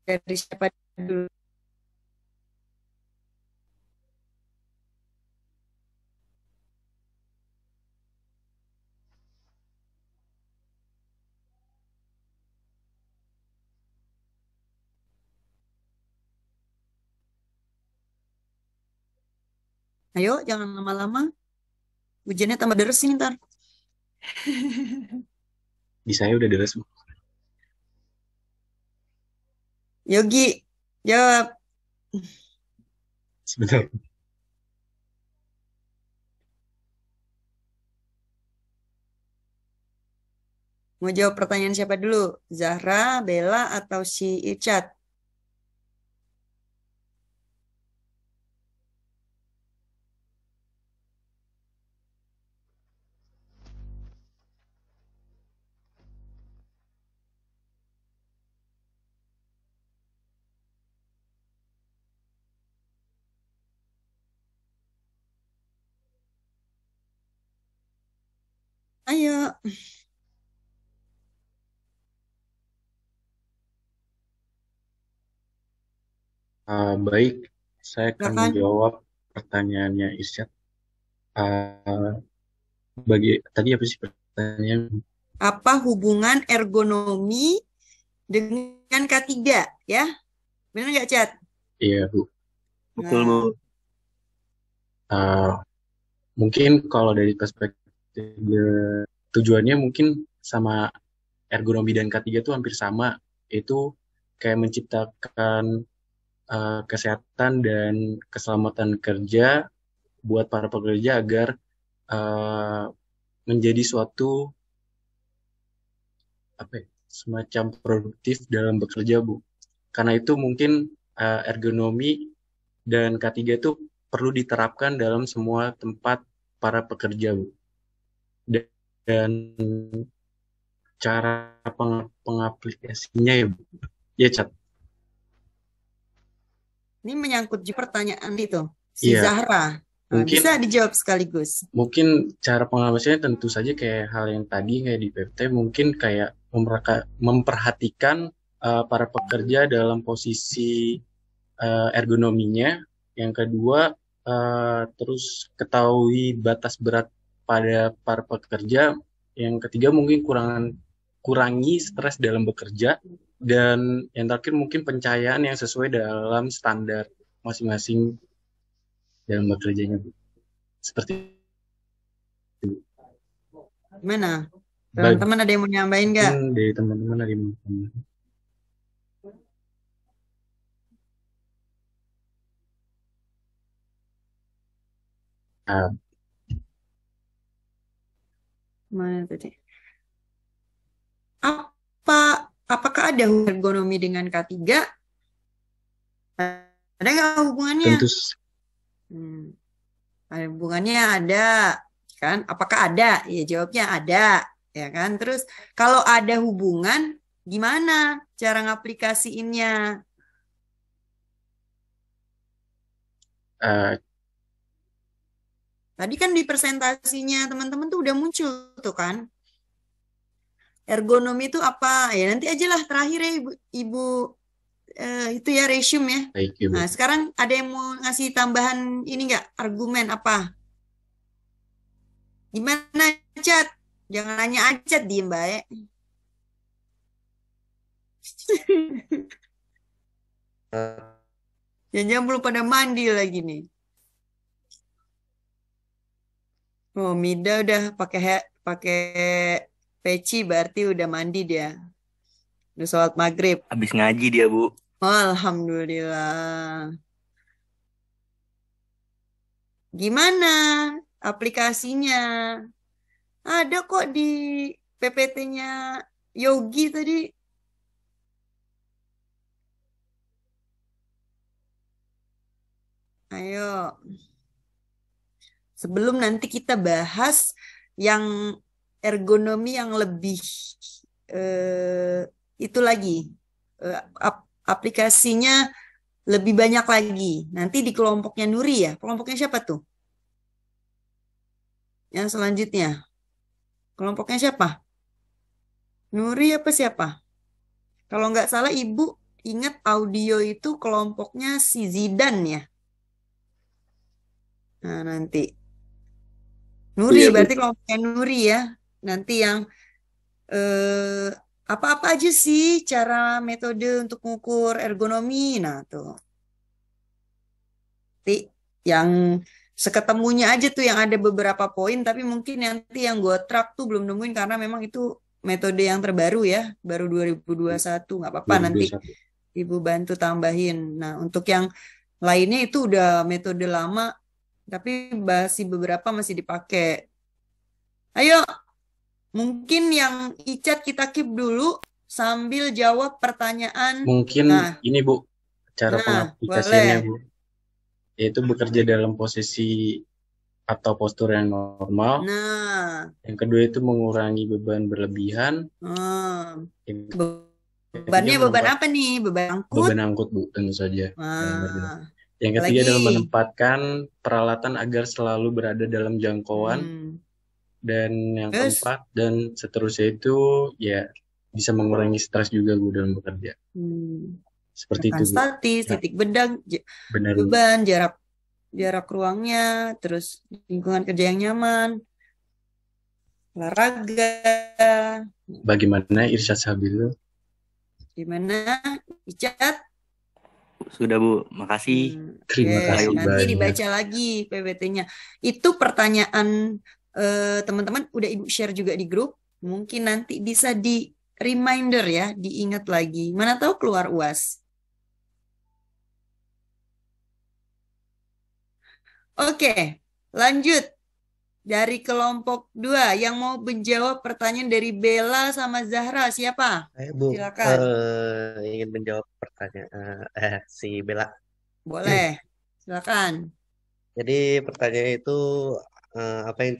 Dari siapa dulu? Ayo, jangan lama-lama. Hujannya tambah deres ini ntar. Di saya udah deres Bu. Yogi, jawab. Sebentar. Mau jawab pertanyaan siapa dulu? Zahra, Bella, atau si Icat? Ayo. Baik, saya akan Silakan. menjawab pertanyaannya Irsyad. Tadi apa sih pertanyaan? Apa hubungan ergonomi dengan K3 ya? Benar nggak, Cat? Iya Bu. Betul Bu. Nah, Mungkin kalau dari perspektif tujuannya mungkin sama ergonomi dan K3 itu hampir sama, itu kayak menciptakan kesehatan dan keselamatan kerja buat para pekerja agar uh, menjadi suatu semacam produktif dalam bekerja Bu. Karena itu mungkin ergonomi dan K3 itu perlu diterapkan dalam semua tempat para pekerja Bu. Dan cara pengaplikasinya ya Bu. Ya Cat. ini menyangkut juga pertanyaan itu. Si Iya. Zahra. Nah, Mungkin bisa dijawab sekaligus. Mungkin cara pengawasnya tentu saja kayak hal yang tadi kayak di PPT mungkin kayak memperhatikan para pekerja dalam posisi ergonominya. Yang kedua terus ketahui batas berat pada para pekerja. Yang ketiga mungkin kurangi stres dalam bekerja. Dan yang terakhir mungkin pencahayaan yang sesuai dalam standar masing-masing dalam bekerjanya. Seperti Gimana? Teman-teman ada yang mau nyambain nggak? Dari teman-teman ada yang mau nyambain. Mana tadi? Apakah ada ergonomi dengan K3? Ada nggak hubungannya? Tentu. Ada hubungannya, ada kan? Apakah ada? Ya jawabnya ada, ya kan? Terus kalau ada hubungan, gimana cara ngaplikasiinnya? Tadi kan di presentasinya teman-teman tuh udah muncul tuh kan. Ergonomi itu apa? Ya nanti aja lah terakhir ya Ibu itu ya resume ya. Baik, Ibu. Nah, sekarang ada yang mau ngasih tambahan ini nggak? Argumen apa? Gimana, Cat? Jangan nanya aja, diem baik. Jangan belum pada mandi lagi nih. Oh, Mida udah pakai peci, berarti udah mandi dia. Udah sholat maghrib. Habis ngaji dia, Bu. Alhamdulillah. Gimana aplikasinya? Ada kok di PPT-nya Yogi tadi. Ayo. Sebelum nanti kita bahas yang ergonomi yang lebih itu lagi. Aplikasinya lebih banyak lagi. Nanti di kelompoknya Nuri ya. Kelompoknya siapa tuh? Yang selanjutnya. Kelompoknya siapa? Nuri apa siapa? Kalau nggak salah Ibu ingat audio itu kelompoknya si Zidan ya. Nah nanti. Nuri Iya, Bu. berarti kelompoknya Nuri ya. Nanti yang apa-apa aja sih cara metode untuk mengukur ergonomi. Nah tuh. Nanti yang seketemunya aja tuh yang ada beberapa poin, tapi mungkin nanti yang gue track tuh belum nemuin karena memang itu metode yang terbaru ya, baru 2021, nggak apa-apa nanti 2021. Ibu bantu tambahin. Nah untuk yang lainnya itu udah metode lama, tapi masih beberapa masih dipakai. Ayo, mungkin yang Icat kita keep dulu sambil jawab pertanyaan. Mungkin Nah, ini, Bu, cara pengaplikasiannya, boleh. Bu. Yaitu bekerja dalam posisi atau postur yang normal. Nah, Yang kedua itu mengurangi beban berlebihan. Yang bebannya ketiga beban apa nih? Beban angkut? beban angkut, Bu, tentu saja. Yang ketiga Lagi. adalah menempatkan peralatan agar selalu berada dalam jangkauan. Dan yang keempat dan seterusnya itu ya bisa mengurangi stres juga, Bu, dalam bekerja. Seperti itu, Bu. Statis, titik beban, Benar, beban, jarak ruangnya, terus lingkungan kerja yang nyaman, olahraga. Bagaimana Irsyad Sabil? Gimana, Icat? Sudah, Bu. Makasih. Terima kasih Nanti banyak. dibaca lagi PPT-nya. Itu pertanyaan teman-teman udah Ibu share juga di grup. Mungkin nanti bisa di reminder ya, diingat lagi. Mana tahu keluar UAS. Oke, lanjut. Dari kelompok 2 yang mau menjawab pertanyaan dari Bella sama Zahra, siapa? Bu, Silakan. ingin menjawab pertanyaan si Bella. Boleh, silakan. Jadi pertanyaannya itu apa yang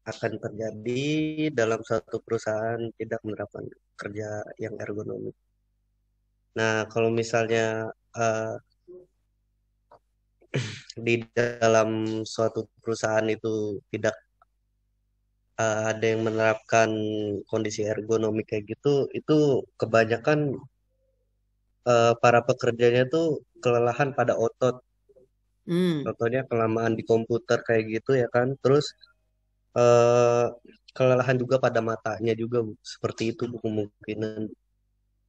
akan terjadi dalam suatu perusahaan tidak menerapkan kerja yang ergonomi. Nah, kalau misalnya di dalam suatu perusahaan itu tidak ada yang menerapkan kondisi ergonomi kayak gitu, itu kebanyakan para pekerjanya tuh kelelahan pada otot. Contohnya kelamaan di komputer kayak gitu ya kan. Terus kelelahan juga pada matanya juga, Bu. Seperti itu, Bu, kemungkinan.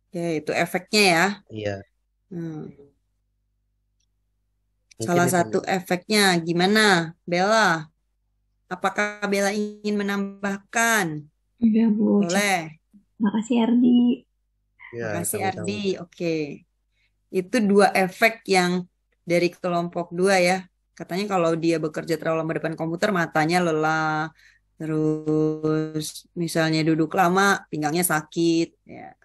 Ya, itu efeknya ya. Iya. Salah satu efeknya gimana, Bella? Apakah Bella ingin menambahkan? Enggak, Bu. Boleh. Makasih, Ardi. Ya, Makasih, sama-sama. Ardi. Oke. Itu 2 efek yang dari kelompok 2 ya. Katanya kalau dia bekerja terlalu lama depan komputer, matanya lelah. Terus misalnya duduk lama, pinggangnya sakit. Ya.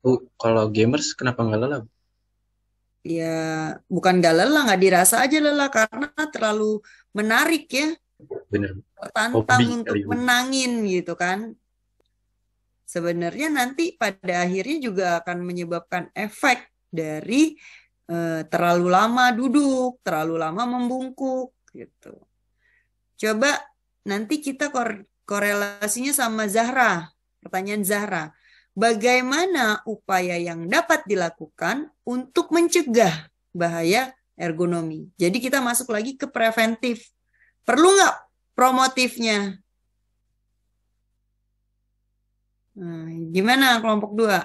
Bu, kalau gamers kenapa nggak lelah? Ya, bukan nggak lelah, nggak dirasa aja lelah karena terlalu menarik ya. Bener. Tantang Hobi untuk kali, Bu. menangin gitu kan. Sebenarnya nanti pada akhirnya juga akan menyebabkan efek dari terlalu lama duduk, terlalu lama membungkuk gitu. Coba nanti kita korelasinya sama Zahra. Pertanyaan Zahra. Bagaimana upaya yang dapat dilakukan untuk mencegah bahaya ergonomi? Jadi kita masuk lagi ke preventif. Perlu nggak promotifnya? Nah, gimana kelompok 2?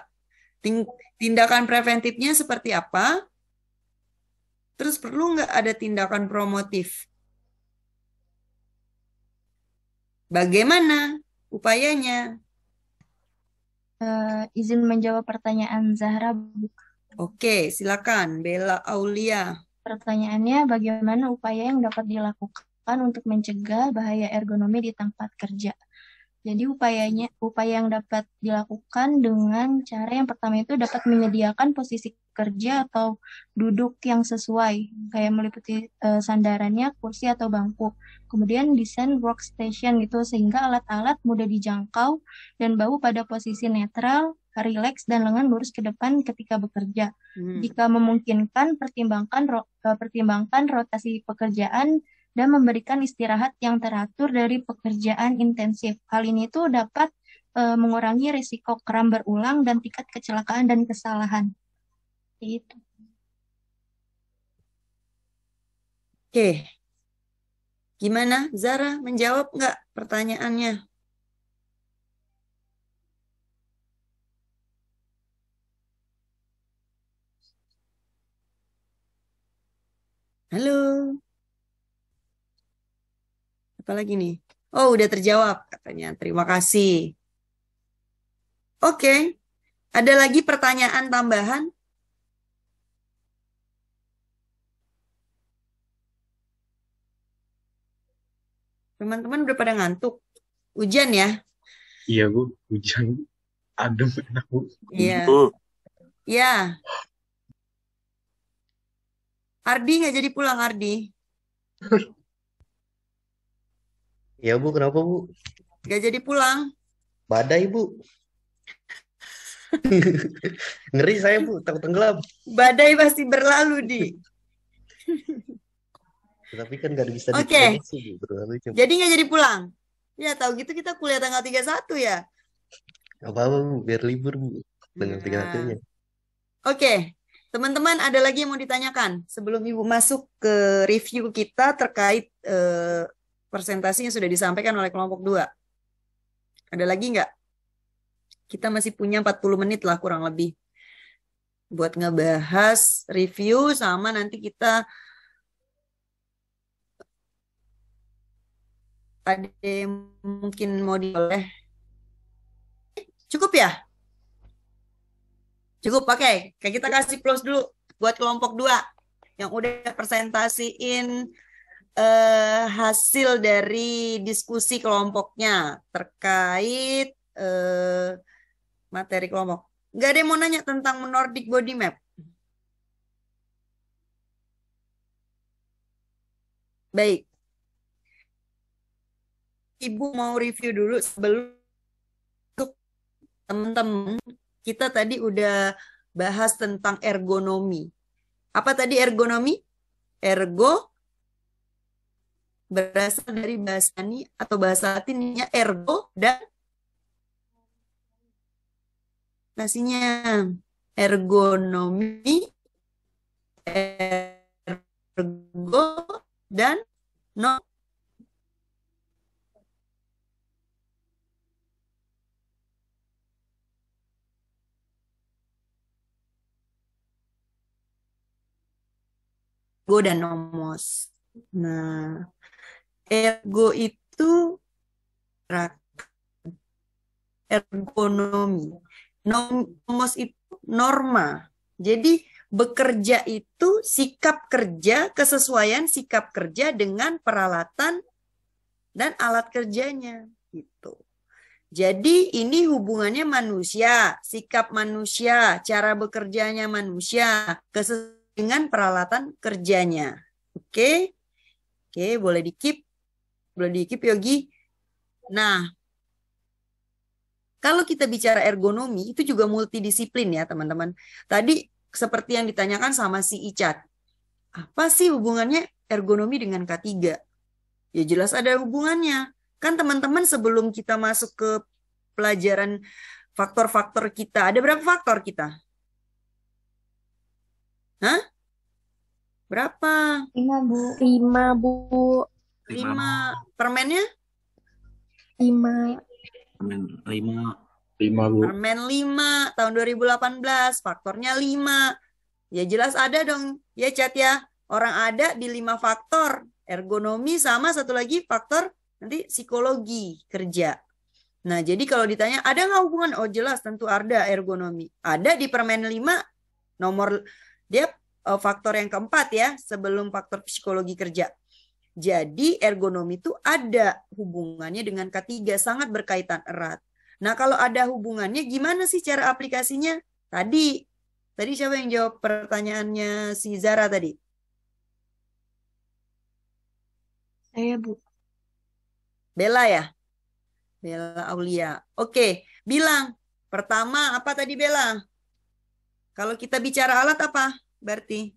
Tindakan preventifnya seperti apa? Terus perlu nggak ada tindakan promotif? Bagaimana upayanya? Izin menjawab pertanyaan Zahra, Bu. Oke, silakan Bella Aulia. Pertanyaannya, bagaimana upaya yang dapat dilakukan untuk mencegah bahaya ergonomi di tempat kerja? Jadi upaya yang dapat dilakukan dengan cara yang pertama itu dapat menyediakan posisi kerja atau duduk yang sesuai, kayak meliputi sandarannya, kursi atau bangku. Kemudian desain workstation gitu, sehingga alat-alat mudah dijangkau dan bahu pada posisi netral, rileks, dan lengan lurus ke depan ketika bekerja. Jika memungkinkan, pertimbangkan rotasi pekerjaan dan memberikan istirahat yang teratur dari pekerjaan intensif. Hal ini tuh dapat mengurangi risiko kram berulang dan tingkat kecelakaan dan kesalahan. Itu. Oke. Gimana, Zara? Menjawab nggak pertanyaannya? Halo? Apalagi nih? Oh, udah terjawab katanya. Terima kasih. Oke. Ada lagi pertanyaan tambahan? Teman-teman udah pada ngantuk? Hujan ya? Iya, Bu. Hujan. Adem enak, Bu. Iya. Ya. Ardi nggak jadi pulang, Ardi? Ya Bu, kenapa Bu? Nggak jadi pulang. Badai Bu. Ngeri saya Bu, takut tenggelam. Badai pasti berlalu, Di. Tapi kan nggak bisa Oke. diprediksi Bu, berlalu cuma. Jadi nggak jadi pulang? Ya, tahu gitu kita kuliah tanggal 31 ya? Apa-apa Bu, biar libur Bu. Dengan tinggal-tinggalnya. Oke. Teman-teman, ada lagi yang mau ditanyakan sebelum Ibu masuk ke review kita terkait presentasi yang sudah disampaikan oleh kelompok 2. Ada lagi nggak? Kita masih punya 40 menit lah kurang lebih buat ngebahas review sama nanti kita ada yang mungkin mau dioleh. Cukup ya? Cukup, pakai. Kayak kita kasih plus dulu buat kelompok 2 yang udah presentasiin hasil dari diskusi kelompoknya terkait materi kelompok. Nggak ada yang mau nanya tentang Nordic Body Map? Baik. Ibu mau review dulu sebelum teman-teman. Kita tadi udah bahas tentang ergonomi. Apa tadi ergonomi? Ergo berasal dari bahasa Yunani atau bahasa Latinnya ergo dan nasinya ergonomi, ergo dan no. Ergo dan nomos. Nah, ergo itu ergonomi. Nomos itu norma. Jadi bekerja itu sikap kerja, kesesuaian sikap kerja dengan peralatan dan alat kerjanya gitu. Jadi ini hubungannya manusia, sikap manusia, cara bekerjanya manusia, kesesuaian dengan peralatan kerjanya. Oke? Oke, boleh di-keep. Boleh di-keep, Yogi. Nah, kalau kita bicara ergonomi, itu juga multidisiplin ya, teman-teman. Tadi seperti yang ditanyakan sama si Icat. Apa sih hubungannya ergonomi dengan K3? Ya jelas ada hubungannya. Kan teman-teman sebelum kita masuk ke pelajaran faktor-faktor kita, ada berapa faktor kita? Hah? Berapa? 5, Bu. 5, Bu. 5. Permennya? 5. Lima. 5, Bu. Permen 5 tahun 2018, faktornya 5. Ya jelas ada dong, ya Cat ya. Orang ada di 5 faktor. Ergonomi sama satu lagi faktor nanti psikologi kerja. Nah, jadi kalau ditanya ada nggak hubungan? Oh jelas, tentu ada ergonomi. Ada di permen 5, nomor dia faktor yang keempat ya, sebelum faktor psikologi kerja. Jadi ergonomi itu ada hubungannya dengan K3, sangat berkaitan erat. Nah, kalau ada hubungannya, gimana sih cara aplikasinya? Tadi siapa yang jawab pertanyaannya si Zara tadi? Saya, Bu. Bella ya? Bella Aulia. Oke, bilang. Pertama, apa tadi Bella? Kalau kita bicara alat apa berarti?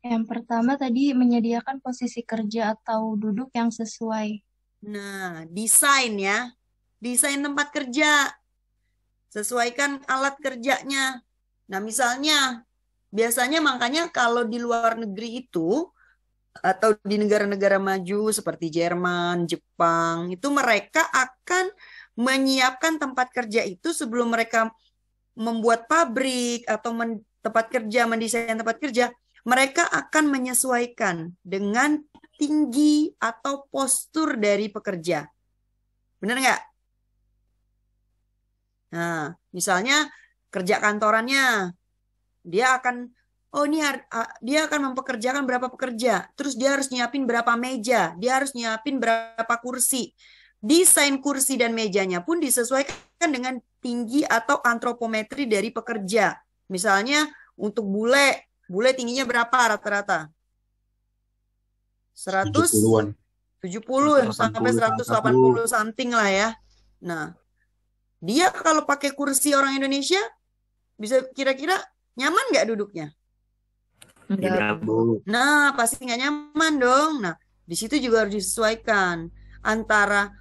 Yang pertama tadi menyediakan posisi kerja atau duduk yang sesuai. Nah, desain ya. Desain tempat kerja. Sesuaikan alat kerjanya. Nah, misalnya, biasanya makanya kalau di luar negeri itu, atau di negara-negara maju seperti Jerman, Jepang, itu mereka akan menyiapkan tempat kerja itu sebelum mereka membuat pabrik atau tempat kerja, mendesain tempat kerja, mereka akan menyesuaikan dengan tinggi atau postur dari pekerja. Benar nggak? Nah, misalnya kerja kantorannya, dia akan dia akan mempekerjakan berapa pekerja, terus dia harus nyiapin berapa meja, dia harus nyiapin berapa kursi. Desain kursi dan mejanya pun disesuaikan dengan tinggi atau antropometri dari pekerja. Misalnya untuk bule tingginya berapa rata-rata? 70-an. 70 sampai 180 something lah ya. Nah, dia kalau pakai kursi orang Indonesia, bisa kira-kira nyaman nggak duduknya? Tidak, Bu. Nah, pasti nggak nyaman dong. Nah, di situ juga harus disesuaikan antara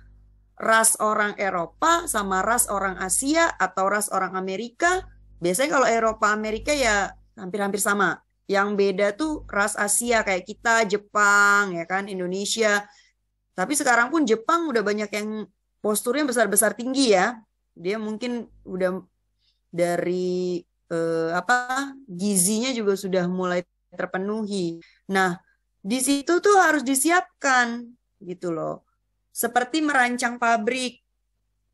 ras orang Eropa sama ras orang Asia atau ras orang Amerika. Biasanya kalau Eropa Amerika ya hampir-hampir sama. Yang beda tuh ras Asia kayak kita, Jepang, ya kan, Indonesia. Tapi sekarang pun Jepang udah banyak yang posturnya besar-besar tinggi ya. Dia mungkin udah dari gizinya juga sudah mulai terpenuhi. Nah, di situ tuh harus disiapkan gitu loh. Seperti merancang pabrik.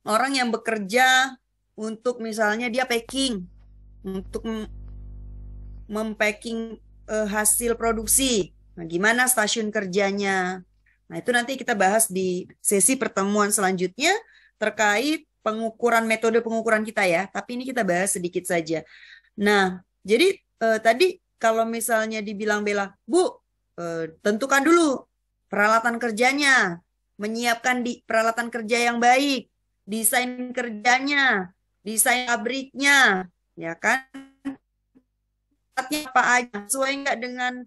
Orang yang bekerja untuk misalnya dia packing, untuk mempacking hasil produksi. Nah, gimana stasiun kerjanya? Nah, itu nanti kita bahas di sesi pertemuan selanjutnya terkait metode pengukuran kita ya. Tapi ini kita bahas sedikit saja. Nah, jadi tadi kalau misalnya dibilang Bella, Bu, tentukan dulu peralatan kerjanya, menyiapkan peralatan kerja yang baik, desain kerjanya, desain pabriknya, ya kan? Apa aja, sesuai nggak dengan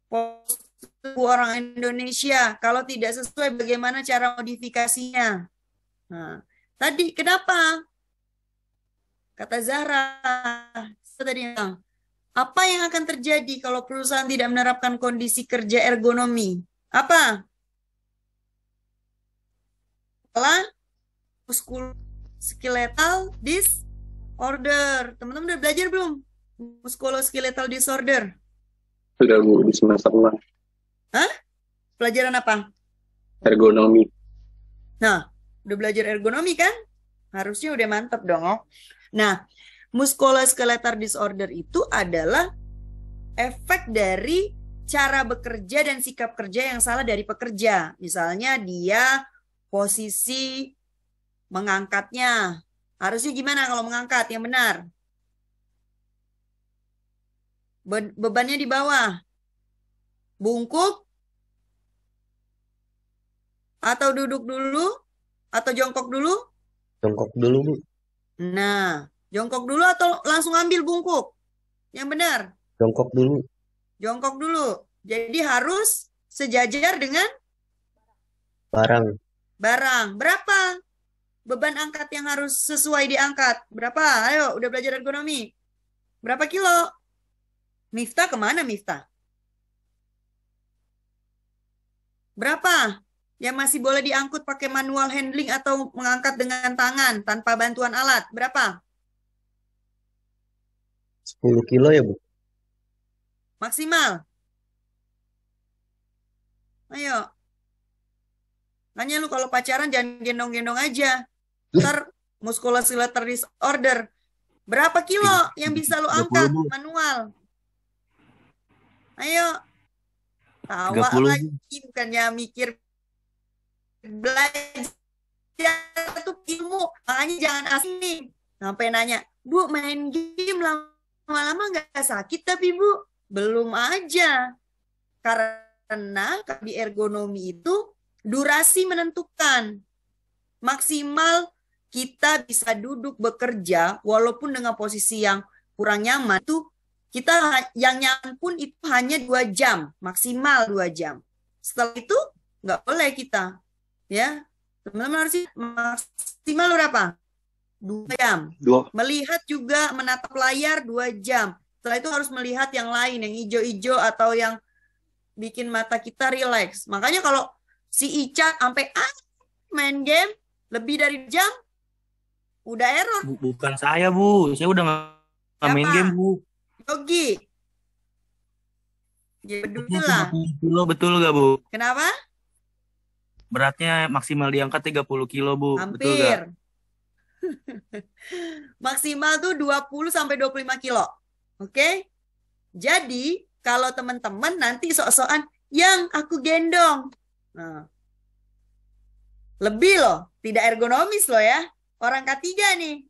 postur orang Indonesia? Kalau tidak sesuai, bagaimana cara modifikasinya? Nah, tadi kenapa? Kata Zahra, tadi bilang, apa yang akan terjadi kalau perusahaan tidak menerapkan kondisi kerja ergonomi? Apa? Musculoskeletal disorder. Teman-teman udah belajar belum? Musculoskeletal disorder. Sudah, Bu, di semester 6. Hah? Pelajaran apa? Ergonomi. Nah, udah belajar ergonomi kan? Harusnya udah mantap dong. Oh. Nah, musculoskeletal disorder itu adalah efek dari cara bekerja dan sikap kerja yang salah dari pekerja. Misalnya dia posisi mengangkatnya. Harusnya gimana kalau mengangkat yang benar? Bebannya di bawah. Bungkuk atau duduk dulu atau jongkok dulu? Jongkok dulu, Bu. Nah, jongkok dulu atau langsung ambil bungkuk? Yang benar? Jongkok dulu. Jongkok dulu. Jadi harus sejajar dengan Barang. barang. Berapa beban angkat yang harus sesuai diangkat? Berapa? Ayo, udah belajar ergonomi. Berapa kilo? Miftah kemana Miftah? Berapa yang masih boleh diangkut pakai manual handling atau mengangkat dengan tangan tanpa bantuan alat? Berapa? 10 kilo ya, Bu? Maksimal. Ayo. Makanya lu kalau pacaran jangan gendong-gendong aja. Ntar musculoskeletal disorder. Berapa kilo yang bisa lu 30, angkat Bu. manual? Ayo. Tawa 30, Bu. lagi, bukannya mikir belajar tuh ilmu. Makanya jangan asing nih. Sampai nanya, Bu main game lama-lama nggak sakit tapi Bu? Belum aja. Karena di ergonomi itu durasi menentukan. Maksimal kita bisa duduk bekerja walaupun dengan posisi yang kurang nyaman itu kita yang nyaman pun itu hanya 2 jam, maksimal 2 jam. Setelah itu nggak boleh kita, ya. Teman-teman harus maksimal berapa? 2 jam. Melihat juga menatap layar 2 jam. Setelah itu harus melihat yang lain, yang hijau-hijau atau yang bikin mata kita rileks. Makanya kalau si Ica sampai main game lebih dari jam, udah error. Bukan saya, Bu. Saya udah nggak main game, Bu. Yogi. Ya, betul lah. 30 kilo, betul nggak, Bu? Kenapa? Beratnya maksimal diangkat 30 kilo, Bu. Betul nggak? Hampir. Maksimal tuh 20 sampai 25 kilo. Oke? Jadi, kalau teman-teman nanti sok-sokan yang aku gendong. Nah, lebih loh, tidak ergonomis loh ya. Orang K3 nih.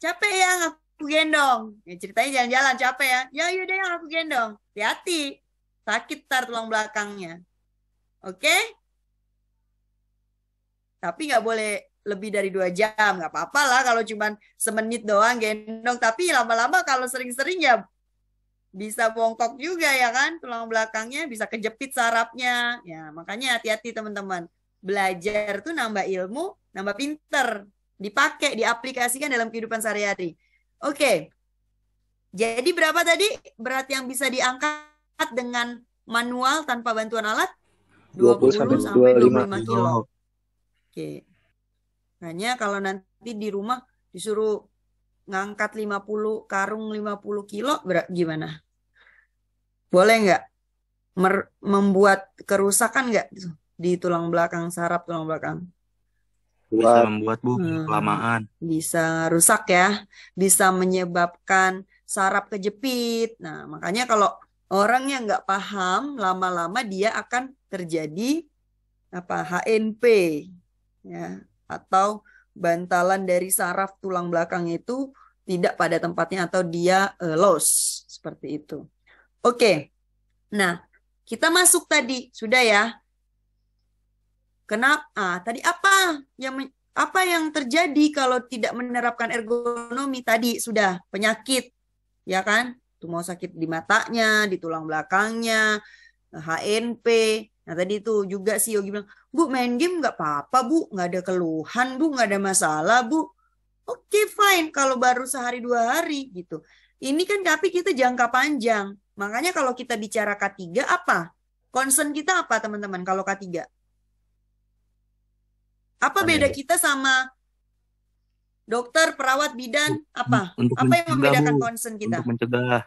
Capek yang aku gendong. Ya, ceritanya jalan-jalan capek ya. Ya yaudah yang aku gendong. Hati-hati. Sakit tar tulang belakangnya. Oke? Tapi nggak boleh lebih dari 2 jam. Nggak apa-apa lah kalau cuma semenit doang gendong. Tapi lama-lama kalau sering-sering ya bisa bongkok juga ya kan. Tulang belakangnya bisa kejepit sarafnya. Ya makanya hati-hati teman-teman. Belajar tuh nambah ilmu, nambah pinter. Dipakai, diaplikasikan dalam kehidupan sehari-hari. Oke. Jadi berapa tadi berat yang bisa diangkat dengan manual tanpa bantuan alat? 20 sampai 25 kilo. Oke. Hanya kalau nanti di rumah disuruh ngangkat 50 karung 50 kilo gimana? Boleh nggak? Membuat kerusakan nggak di tulang belakang, saraf tulang belakang? Bisa membuat, Bu, kelamaan. Bisa rusak ya. Bisa menyebabkan saraf kejepit. Nah, makanya kalau orang yang nggak paham, lama-lama dia akan terjadi HNP. Ya, atau bantalan dari saraf tulang belakang itu tidak pada tempatnya atau dia loss. Seperti itu. Oke. Nah, kita masuk tadi. Sudah ya. Kenapa? Tadi apa yang terjadi kalau tidak menerapkan ergonomi? Tadi sudah penyakit, ya kan? Tuh mau sakit di matanya, di tulang belakangnya, HNP. Nah tadi itu juga si Yogi bilang, Bu main game nggak apa-apa Bu, nggak ada keluhan Bu, nggak ada masalah Bu. Oke fine, kalau baru sehari 2 hari gitu. Ini kan tapi kita jangka panjang. Makanya kalau kita bicara K3 apa? Concern kita apa teman-teman kalau K3? Apa beda kita sama dokter, perawat, bidan? Apa? Apa yang membedakan concern kita? Untuk mencegah.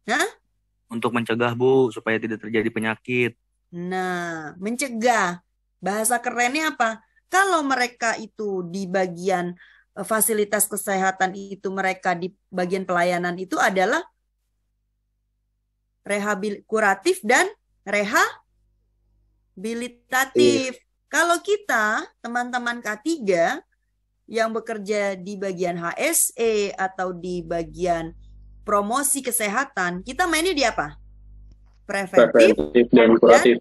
Hah? Untuk mencegah, Bu, supaya tidak terjadi penyakit. Nah, mencegah. Bahasa kerennya apa? Kalau mereka itu di bagian fasilitas kesehatan itu, mereka di bagian pelayanan itu adalah kuratif dan rehabilitatif. Kalau kita, teman-teman K3 yang bekerja di bagian HSE atau di bagian promosi kesehatan, kita mainnya di apa? Preventif dan kuratif.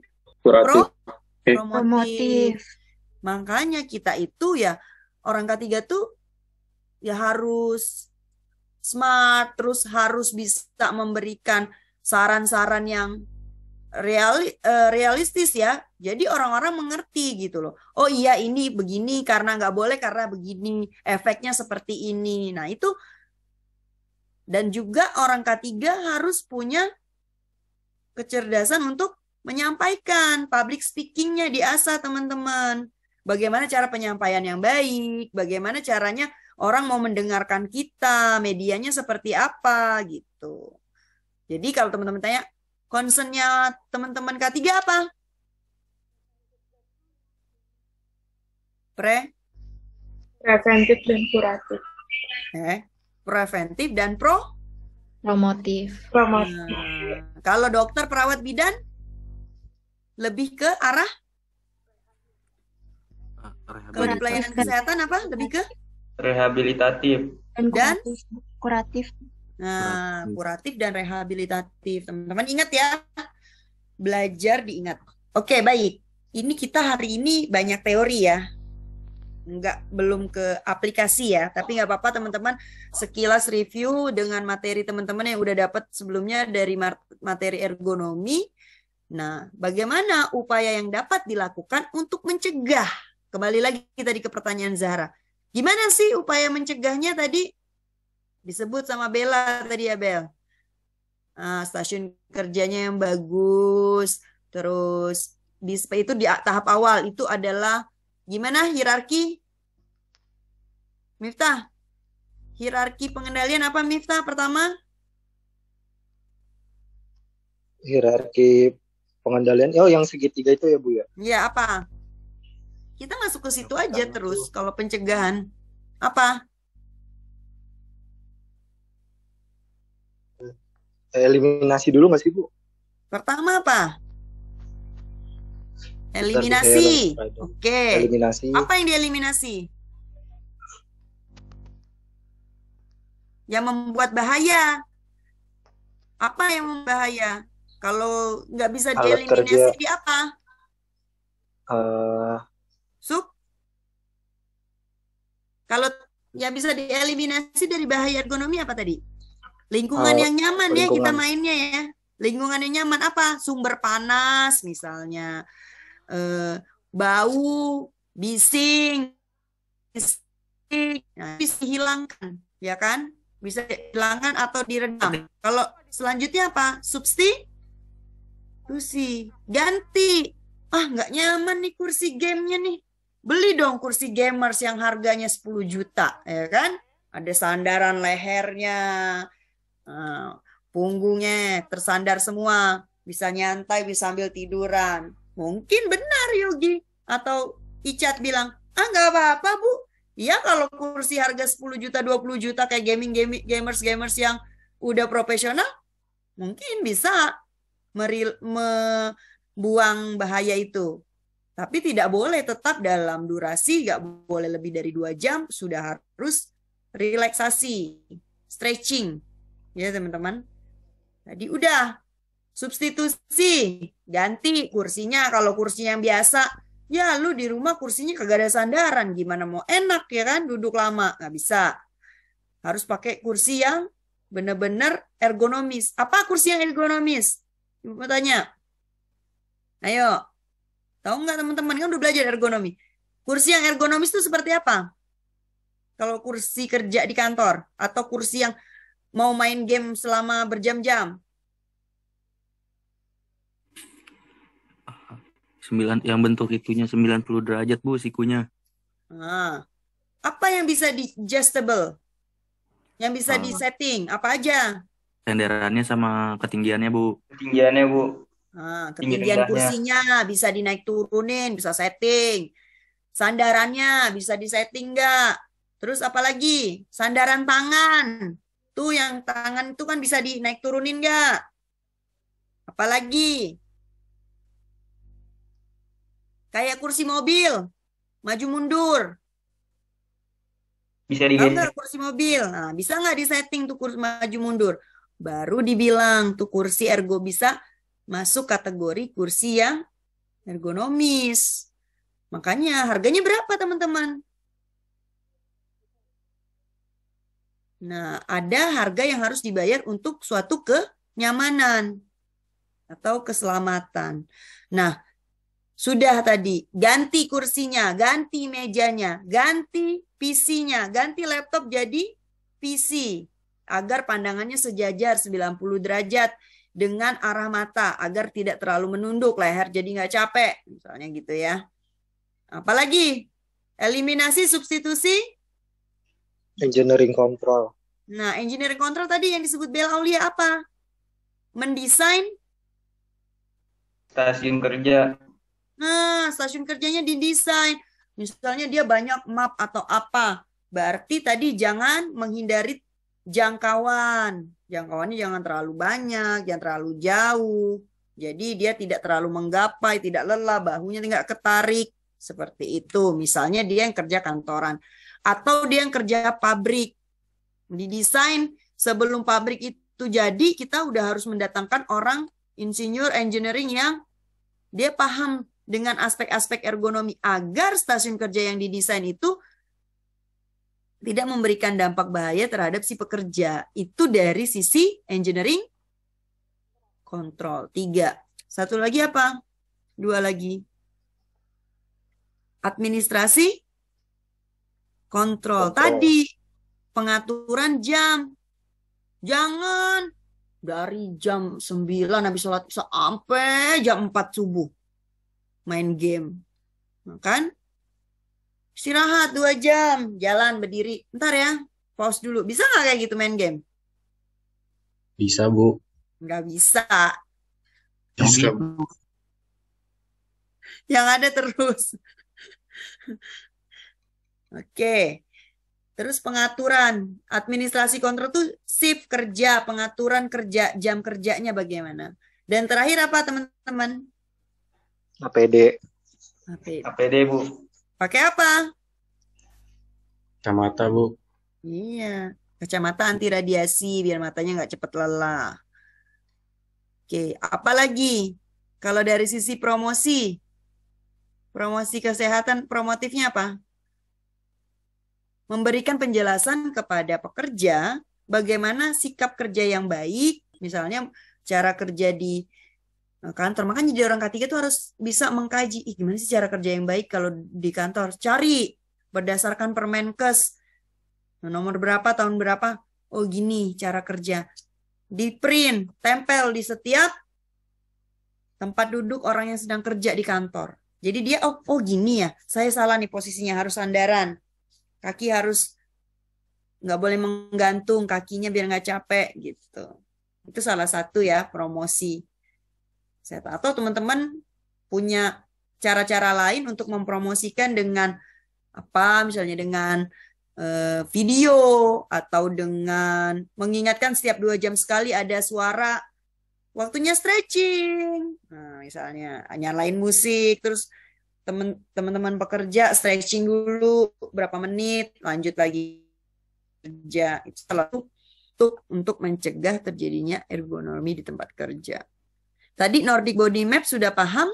Promotif. Makanya kita itu ya, orang K3 tuh ya harus smart, terus harus bisa memberikan saran-saran yang realistis ya. Jadi orang-orang mengerti gitu loh. Oh iya ini begini karena nggak boleh karena begini. Efeknya seperti ini. Nah itu. Dan juga orang ketiga harus punya kecerdasan untuk menyampaikan. Public speakingnya diasah teman-teman. Bagaimana cara penyampaian yang baik. Bagaimana caranya orang mau mendengarkan kita. Medianya seperti apa gitu. Jadi kalau teman-teman tanya, concernnya teman-teman K3 apa? Preventif dan kuratif. Preventif dan Promotif. kalau dokter perawat bidan lebih ke arah kalau di pelayanan kesehatan apa? Lebih ke Rehabilitatif. Dan kuratif. Nah, kuratif dan rehabilitatif. Teman-teman ingat ya. Belajar diingat. Oke, baik. Ini kita hari ini banyak teori ya. Belum ke aplikasi ya. Tapi nggak apa-apa teman-teman. Sekilas review dengan materi teman-teman yang udah dapat sebelumnya dari materi ergonomi. Nah, bagaimana upaya yang dapat dilakukan untuk mencegah? Kembali lagi tadi ke pertanyaan Zahra. Gimana sih upaya mencegahnya tadi? Disebut sama Bella tadi ya Bel. Stasiun kerjanya yang bagus. Terus itu di tahap awal itu adalah gimana hierarki? Miftah. Hierarki pengendalian apa Miftah pertama? Hierarki pengendalian. Oh, yang segitiga itu ya Bu ya? Iya, apa? Kita masuk ke situ aja terus kalau pencegahan. Apa? Eliminasi dulu nggak sih Bu? Pertama apa? Eliminasi. Oke. Eliminasi. Apa yang dieliminasi? Yang membuat bahaya. Apa yang membahaya? Kalau nggak bisa dieliminasi di apa? Kalau yang bisa dieliminasi dari bahaya ergonomi apa tadi? Lingkungan yang nyaman ya kita mainnya ya. Lingkungan yang nyaman apa? Sumber panas misalnya. Bau, bising. Nah, bisa dihilangkan. Ya kan? Bisa dihilangkan atau diredam. Kalau selanjutnya apa? Substitusi. Ganti. Nggak nyaman nih kursi gamenya nih. Beli dong kursi gamers yang harganya 10 juta. Ya kan? Ada sandaran lehernya. Punggungnya tersandar semua, bisa nyantai, bisa sambil tiduran. Mungkin benar Yogi atau Icat bilang, nggak apa-apa Bu. Ya kalau kursi harga 10 juta, 20 juta kayak gamers yang udah profesional, mungkin bisa membuang bahaya itu. Tapi tidak boleh tetap dalam durasi, nggak boleh lebih dari 2 jam, sudah harus relaksasi, stretching. Ya teman-teman. Tadi udah. Substitusi. Ganti kursinya. Kalau kursi yang biasa. Ya lu di rumah kursinya kagak ada sandaran. Gimana mau enak ya kan. Duduk lama. Nggak bisa. Harus pakai kursi yang benar-benar ergonomis. Apa kursi yang ergonomis? Ibu mau tanya. Ayo. Tahu nggak teman-teman? Kan udah belajar ergonomi. Kursi yang ergonomis itu seperti apa? Kalau kursi kerja di kantor. Atau kursi yang mau main game selama berjam-jam. 9 yang bentuk itunya 90 derajat Bu sikunya. Apa yang bisa di adjustable? Yang bisa di setting apa aja? Senderannya sama ketinggiannya Bu. Ketinggian kursinya bisa dinaik turunin, bisa setting. Sandarannya bisa disetting nggak? Terus apalagi? Sandaran tangan. Tuh yang tangan itu kan bisa dinaik turunin nggak? Apalagi? Kayak kursi mobil. Maju mundur. Bisa digeser. Kursi mobil. Nah, bisa nggak disetting tuh kursi maju mundur? Baru dibilang tuh kursi ergo bisa masuk kategori kursi yang ergonomis. Makanya harganya berapa teman-teman? Nah, ada harga yang harus dibayar untuk suatu kenyamanan. atau keselamatan. Nah, sudah tadi ganti kursinya, ganti mejanya, ganti PC-nya, ganti laptop jadi PC agar pandangannya sejajar 90 derajat dengan arah mata agar tidak terlalu menunduk, leher jadi nggak capek, misalnya gitu ya. Apalagi eliminasi substitusi. Engineering control. Nah, engineering control tadi yang disebut Bel Aulia apa? Mendesain Stasiun kerja. Nah, stasiun kerjanya didesain. Misalnya dia banyak map atau apa. Berarti tadi jangan menghindari jangkauan. Jangkauannya jangan terlalu banyak, jangan terlalu jauh. Jadi dia tidak terlalu menggapai, tidak lelah, bahunya tidak ketarik. Seperti itu. Misalnya dia yang kerja kantoran. Atau dia yang kerja pabrik. Didesain sebelum pabrik itu jadi, kita udah harus mendatangkan orang insinyur engineering yang dia paham dengan aspek-aspek ergonomi agar stasiun kerja yang didesain itu tidak memberikan dampak bahaya terhadap si pekerja. Itu dari sisi engineering control. 3. Satu lagi apa? 2 lagi. Administrasi control. Tadi pengaturan jam. Jangan dari jam 9 habis sholat sampai jam 4 subuh main game. Kan? Istirahat 2 jam, jalan berdiri. Bentar ya, pause dulu. Bisa nggak kayak gitu main game? Bisa, Bu. Nggak bisa. Bisa. Yang ada terus. Oke. Terus pengaturan, administrasi kontrol tuh shift kerja, pengaturan kerja, jam kerjanya bagaimana. Dan terakhir apa teman-teman? APD. APD, Bu. Pakai apa? Kacamata, Bu. Iya, kacamata anti radiasi biar matanya nggak cepat lelah. Oke, apalagi kalau dari sisi promosi kesehatan promotifnya apa? Memberikan penjelasan kepada pekerja bagaimana sikap kerja yang baik, misalnya cara kerja di kantor. Makanya jadi orang K3 itu harus bisa mengkaji, gimana sih cara kerja yang baik kalau di kantor. Cari berdasarkan Permenkes. Nomor berapa, tahun berapa. Oh gini cara kerja. Di print, tempel di setiap tempat duduk orang yang sedang kerja di kantor. Jadi dia, oh gini ya, saya salah nih posisinya, harus sandaran. Kaki harus nggak boleh menggantung, kakinya biar nggak capek gitu. Itu salah satu ya promosi. Atau teman-teman punya cara-cara lain untuk mempromosikan dengan apa, misalnya dengan video atau dengan mengingatkan setiap 2 jam sekali ada suara waktunya stretching. Nah, misalnya nyalain musik, terus teman-teman pekerja stretching dulu berapa menit, lanjut lagi kerja. Itu salah satu untuk mencegah terjadinya ergonomi di tempat kerja. Tadi Nordic Body Map sudah paham?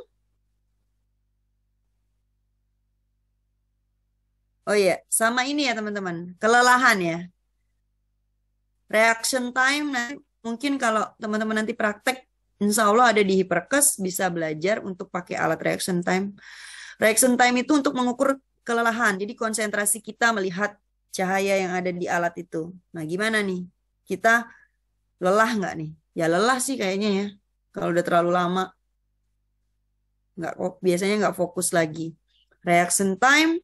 Oh iya, sama ini ya teman-teman, kelelahan ya. Reaction time, mungkin kalau teman-teman nanti praktek, insya Allah ada di Hiperkes, bisa belajar untuk pakai alat reaction time. Reaction time itu untuk mengukur kelelahan, jadi konsentrasi kita melihat cahaya yang ada di alat itu. Nah gimana nih, kita lelah nggak nih? Ya lelah sih kayaknya ya. Kalau udah terlalu lama, biasanya nggak fokus lagi. Reaction time,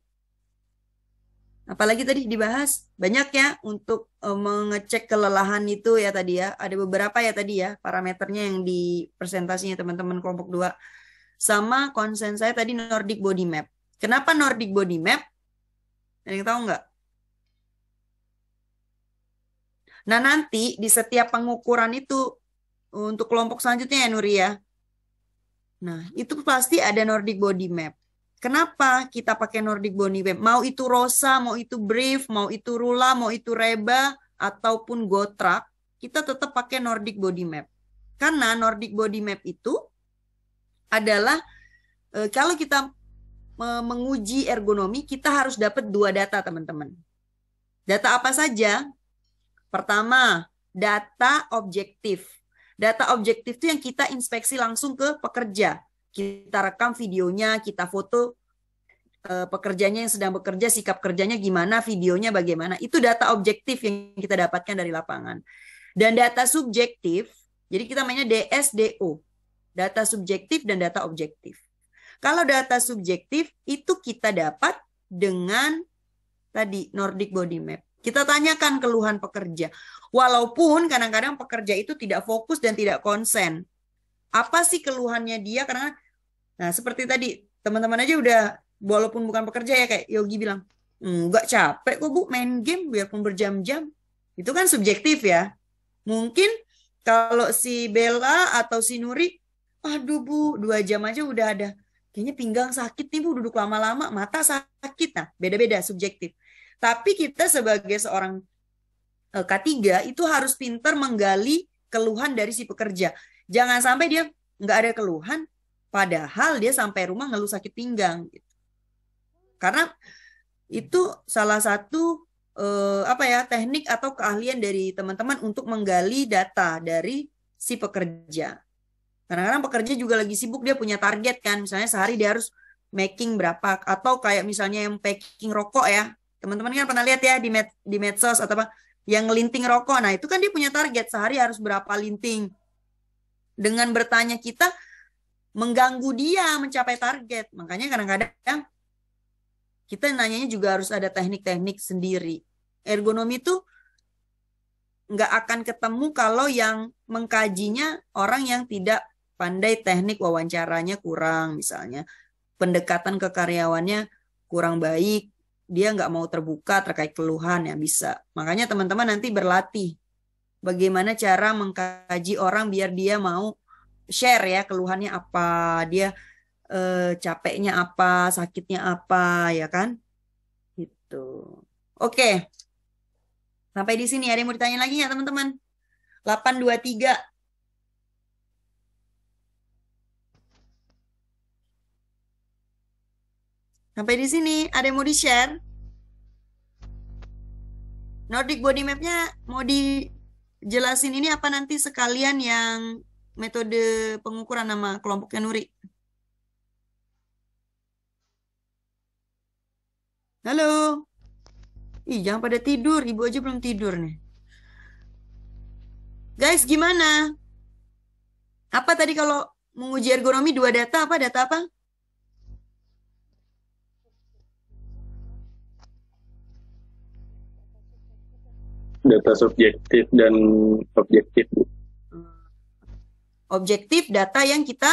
apalagi tadi dibahas, banyak ya untuk mengecek kelelahan itu ya tadi ya. Ada beberapa ya tadi ya, parameternya yang di presentasinya teman-teman kelompok 2. Sama konsen saya tadi Nordic Body Map. Kenapa Nordic Body Map? Ada yang tahu nggak? Nah nanti di setiap pengukuran itu, untuk kelompok selanjutnya ya Nuri ya. Nah, itu pasti ada Nordic Body Map. Kenapa kita pakai Nordic Body Map? Mau itu ROSA, mau itu Brief, mau itu Rula, mau itu Reba, ataupun GoTrack, kita tetap pakai Nordic Body Map. Karena Nordic Body Map itu adalah, kalau kita menguji ergonomi, kita harus dapat 2 data teman-teman. Data apa saja? Pertama, data objektif. Data objektif itu yang kita inspeksi langsung ke pekerja. Kita rekam videonya, kita foto pekerjanya yang sedang bekerja, sikap kerjanya gimana, videonya bagaimana. Itu data objektif yang kita dapatkan dari lapangan. Dan data subjektif, jadi kita mainnya DSDO. Data subjektif dan data objektif. Kalau data subjektif itu kita dapat dengan tadi Nordic Body Map. Kita tanyakan keluhan pekerja. Walaupun kadang-kadang pekerja itu tidak fokus dan tidak konsen. Apa sih keluhannya dia? Karena seperti tadi teman-teman aja udah, walaupun bukan pekerja ya, kayak Yogi bilang, nggak capek kok Bu main game biarpun berjam-jam. Itu kan subjektif ya. Mungkin kalau si Bella atau si Nuri, aduh Bu 2 jam aja udah ada, kayaknya pinggang sakit nih Bu, duduk lama-lama, mata sakit. Nah, beda-beda subjektif. Tapi kita sebagai seorang K3 itu harus pintar menggali keluhan dari si pekerja. Jangan sampai dia nggak ada keluhan, padahal dia sampai rumah ngeluh sakit pinggang. Karena itu salah satu teknik atau keahlian dari teman-teman untuk menggali data dari si pekerja. Kadang-kadang pekerja juga lagi sibuk, dia punya target kan, misalnya sehari dia harus making berapa, atau kayak misalnya yang packing rokok ya, teman-teman kan pernah lihat ya di medsos atau apa, yang linting rokok. Nah itu kan dia punya target sehari harus berapa linting. Dengan bertanya kita mengganggu dia mencapai target. Makanya kadang-kadang kita nanyanya juga harus ada teknik-teknik sendiri. Ergonomi itu nggak akan ketemu kalau yang mengkajinya orang yang tidak pandai teknik wawancaranya kurang, misalnya pendekatan ke karyawannya kurang baik, dia nggak mau terbuka terkait keluhan ya bisa. Makanya teman-teman nanti berlatih bagaimana cara mengkaji orang biar dia mau share ya keluhannya apa, dia capeknya apa, sakitnya apa, ya kan? Gitu. Oke. Sampai di sini ada yang mau ditanya lagi nggak teman-teman? 823. Sampai di sini ada yang mau di-share? Nordic Body Map-nya mau dijelasin ini apa nanti sekalian yang metode pengukuran nama kelompoknya Nuri? Halo? Ih, jangan pada tidur. Ibu aja belum tidur nih. Guys, gimana? Apa tadi kalau menguji ergonomi 2 data? Apa data apa? Data subjektif dan objektif, Bu. Objektif data yang kita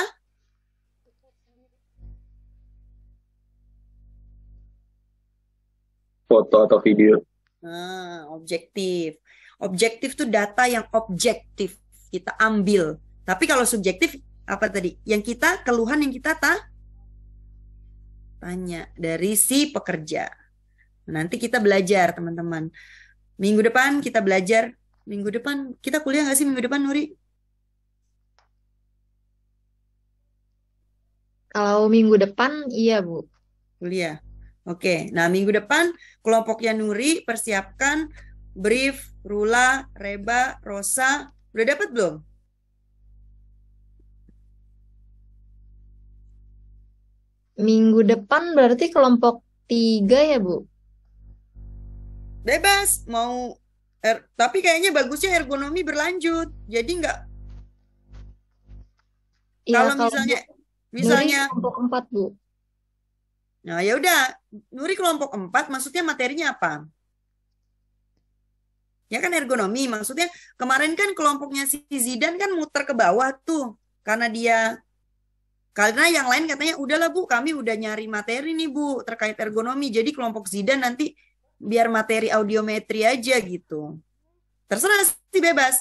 Foto atau video. Objektif. Objektif itu data yang objektif kita ambil. Tapi kalau subjektif apa tadi? Yang kita keluhan yang kita tanya dari si pekerja. Nanti kita belajar teman-teman. Minggu depan kita belajar. Minggu depan kita kuliah nggak sih minggu depan, Nuri? Kalau minggu depan iya Bu. Kuliah. Oke. Nah minggu depan kelompoknya Nuri persiapkan brief, Rula, Reba, Rosa. Udah dapat belum? Minggu depan berarti kelompok 3 ya Bu? Bebas mau tapi kayaknya bagusnya ergonomi berlanjut. Jadi nggak Iya, kalau kalau misalnya Nuri kelompok 4 Bu. nah ya udah Nuri kelompok 4 maksudnya materinya apa? Ya kan ergonomi maksudnya kemarin kan kelompoknya si Zidan kan muter ke bawah tuh karena yang lain katanya udahlah Bu kami udah nyari materi nih Bu terkait ergonomi jadi kelompok Zidan nanti biar materi audiometri aja gitu. Terserah sih bebas.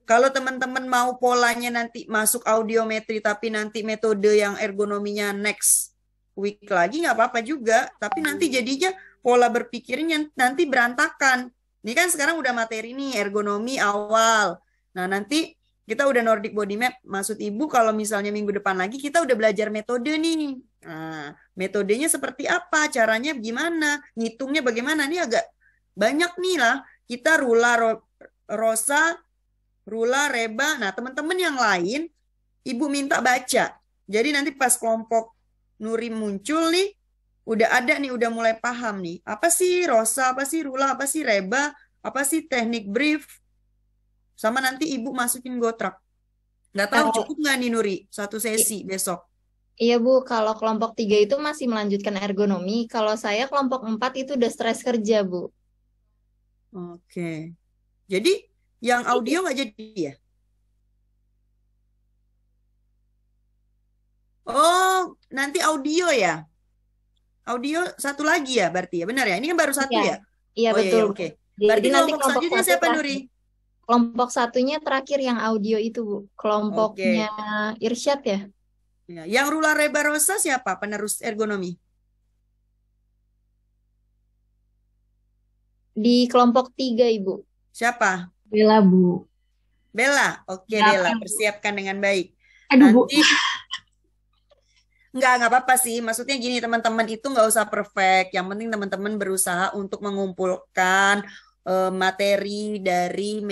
Kalau teman-teman mau polanya nanti masuk audiometri tapi nanti metode yang ergonominya next week lagi nggak apa-apa juga. Tapi nanti jadinya pola berpikirnya nanti berantakan. Ini kan sekarang udah materi nih ergonomi awal. Nah nanti kita udah Nordic Body Map. Maksud Ibu kalau misalnya minggu depan lagi kita udah belajar metode nih. Nah, metodenya seperti apa? Caranya gimana? Ngitungnya bagaimana? Ini agak banyak nih lah. Kita Rula, Rosa, Rula, Reba. Nah, teman-teman yang lain, Ibu minta baca. Jadi nanti pas kelompok Nuri muncul nih, udah ada nih, udah mulai paham nih. Apa sih Rosa, apa sih Rula, apa sih Reba, apa sih teknik brief. Sama nanti Ibu masukin gotrak. Nggak tahu cukup nggak nih Nuri, satu sesi besok. Iya Bu, kalau kelompok 3 itu masih melanjutkan ergonomi. Kalau saya kelompok 4 itu udah stres kerja Bu. Oke. Jadi yang audio nggak jadi ya? Oh, nanti audio ya? Audio satu lagi ya berarti ya? Benar ya? Ini kan baru satu Iya, ya? iya Oh betul. iya, oke. Jadi Berarti nanti kelompok kelompok selanjutnya satu siapa terakhir. Nuri? Kelompok satunya terakhir yang audio itu Bu. Kelompoknya Irsyad ya. Ya, yang Rula, Reba, Rosa siapa penerus ergonomi? Di kelompok 3 Ibu. Siapa? Bella, Bu. Bella. Oke, Ya, Bella, Bu. persiapkan dengan baik. Aduh, Bu. Nanti nggak apa-apa sih. Maksudnya gini, teman-teman itu nggak usah perfect. Yang penting teman-teman berusaha untuk mengumpulkan materi dari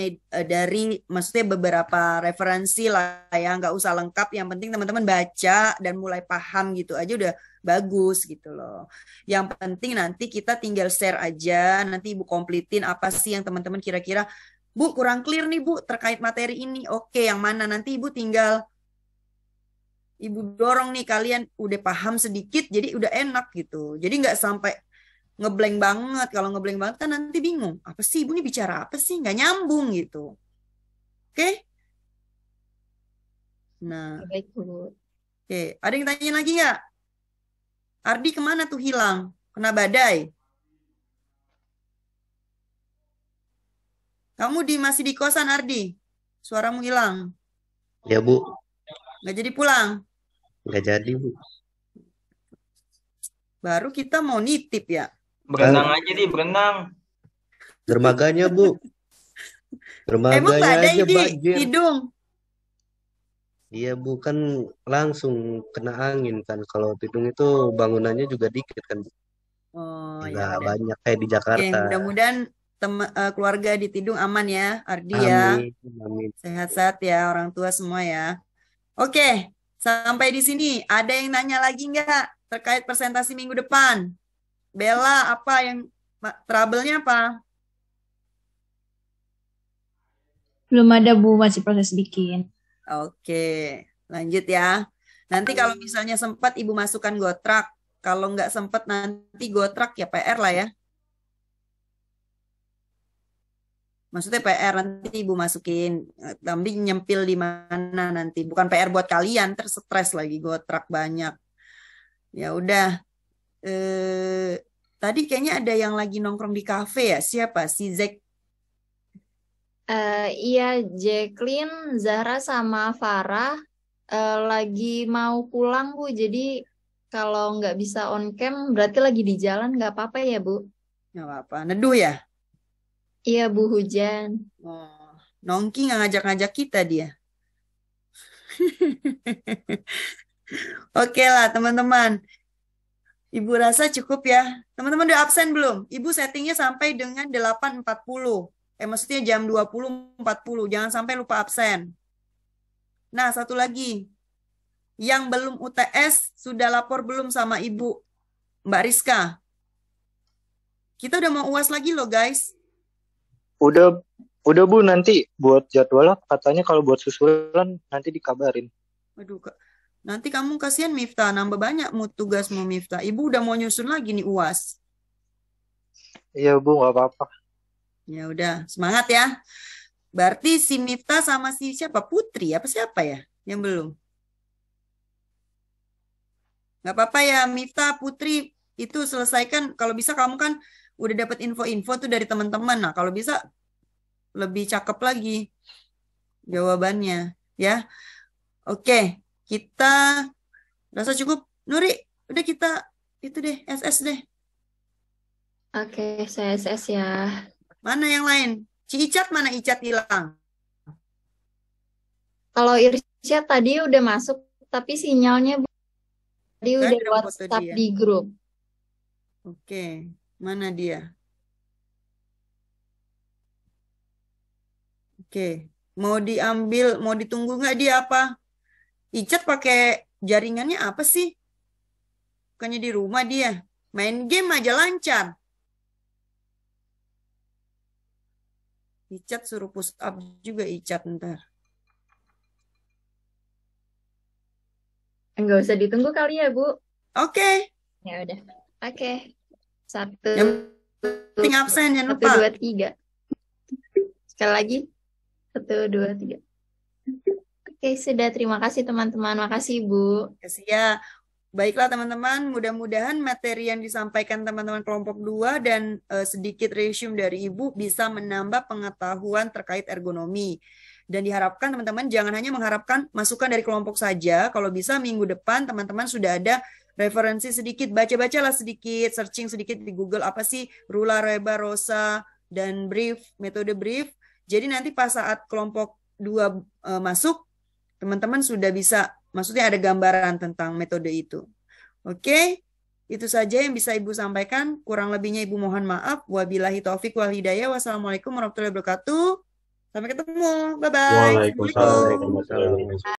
maksudnya beberapa referensi lah ya, nggak usah lengkap. Yang penting teman-teman baca dan mulai paham gitu aja udah bagus gitu loh. Yang penting nanti kita tinggal share aja. Nanti Ibu komplitin apa sih yang teman-teman kira-kira, Bu kurang clear nih Bu terkait materi ini. Oke, yang mana nanti Ibu tinggal Ibu dorong nih kalian udah paham sedikit jadi udah enak gitu. Jadi nggak sampai ngeblank banget. Kalau ngeblank banget kan nanti bingung. Apa sih Ibu ini bicara apa sih? Nggak nyambung gitu. Oke? Nah, Baik Bu. oke. Ada yang tanya lagi nggak? Ardi kemana tuh hilang? Kena badai? Kamu masih di kosan Ardi? Suaramu hilang. Ya Bu, Nggak jadi pulang? nggak jadi Bu. Baru kita mau nitip ya. Berenang aja di berenang. Dermaganya Bu, Emang dermaganya badai aja di banjir. hidung? Iya Bu, kan langsung kena angin kan. Kalau Tidung itu bangunannya juga dikit kan Bu. Oh Nggak ya udah. banyak kayak di Oke, Jakarta. mudah-mudahan keluarga di Tidung aman ya, Ardi ya. Amin, amin. Sehat-sehat ya orang tua semua ya. Oke, sampai di sini. Ada yang nanya lagi nggak terkait presentasi minggu depan? Bella, apa yang trouble-nya apa? Belum ada, Bu. Masih proses bikin. Oke, lanjut ya. Nanti kalau misalnya sempat Ibu masukkan gotrak. Kalau nggak sempat nanti gotrak ya PR lah ya. Maksudnya PR nanti Ibu masukin. Tapi nyempil di mana nanti. Bukan PR buat kalian, terstress lagi gotrak banyak. Ya udah. Tadi kayaknya ada yang lagi nongkrong di kafe ya. Siapa? Si Zack. Iya, Jacqueline, Zahra sama Farah lagi mau pulang Bu. Jadi kalau nggak bisa on cam berarti lagi di jalan, nggak apa-apa ya Bu? Nggak apa-apa. Neduh ya? Iya Bu, hujan. Oh, Nongki nggak ngajak-ngajak kita dia. Oke lah teman-teman. Ibu rasa cukup ya. Teman-teman udah absen belum? Ibu settingnya sampai dengan 8.40. Maksudnya jam 20.40. Jangan sampai lupa absen. Nah, satu lagi. Yang belum UTS sudah lapor belum sama Ibu? Mbak Rizka. Kita udah mau UAS lagi loh guys. Udah Bu, nanti buat jadwalnya katanya kalau buat susulan nanti dikabarin. Waduh, nanti kamu kasihan Miftah, nambah banyak tugasmu Miftah. Ibu udah mau nyusun lagi nih UAS. Iya Bu, nggak apa-apa. Ya udah, semangat ya. Berarti si Miftah sama si siapa? Putri apa siapa ya? Yang belum. Nggak apa-apa ya Miftah, Putri itu selesaikan. Kalau bisa kamu kan udah dapat info-info tuh dari teman-teman. Nah, kalau bisa lebih cakep lagi jawabannya ya. Oke, kita rasa cukup. Nuri, udah kita itu deh, SS deh. Oke, saya SS ya. Mana yang lain? Si Icat mana? Icat hilang. Kalau Irsyad tadi udah masuk, tapi sinyalnya tadi Nggak udah ada foto WhatsApp dia. di grup. Oke, mana dia? Oke, Mau diambil, mau ditunggu nggak dia apa? Icat pakai jaringannya apa sih? Bukannya di rumah dia. Main game aja lancar. Icat suruh push up juga Icat ntar. Enggak usah ditunggu kali ya, Bu. Oke. Ya udah. Oke. Satu, Yang penting absen, jangan satu, lupa. dua, tiga. Sekali lagi. 1, 2, 3. Oke, sudah. Terima kasih teman-teman. Makasih, Bu. Kasih ya. Baiklah teman-teman, mudah-mudahan materi yang disampaikan teman-teman kelompok 2 dan sedikit resume dari Ibu bisa menambah pengetahuan terkait ergonomi. Dan diharapkan teman-teman jangan hanya mengharapkan masukan dari kelompok saja, kalau bisa minggu depan teman-teman sudah ada referensi sedikit, baca-bacalah sedikit, searching sedikit di Google apa sih Rula, Reba, Rosa, dan brief, metode brief. Jadi nanti pas saat kelompok 2 masuk, teman-teman sudah bisa, maksudnya ada gambaran tentang metode itu. Oke, itu saja yang bisa Ibu sampaikan. Kurang lebihnya Ibu mohon maaf. Wabillahi taufik wal hidayah. Wassalamualaikum warahmatullahi wabarakatuh. Sampai ketemu. Bye-bye. Waalaikumsalam warahmatullahi wabarakatuh.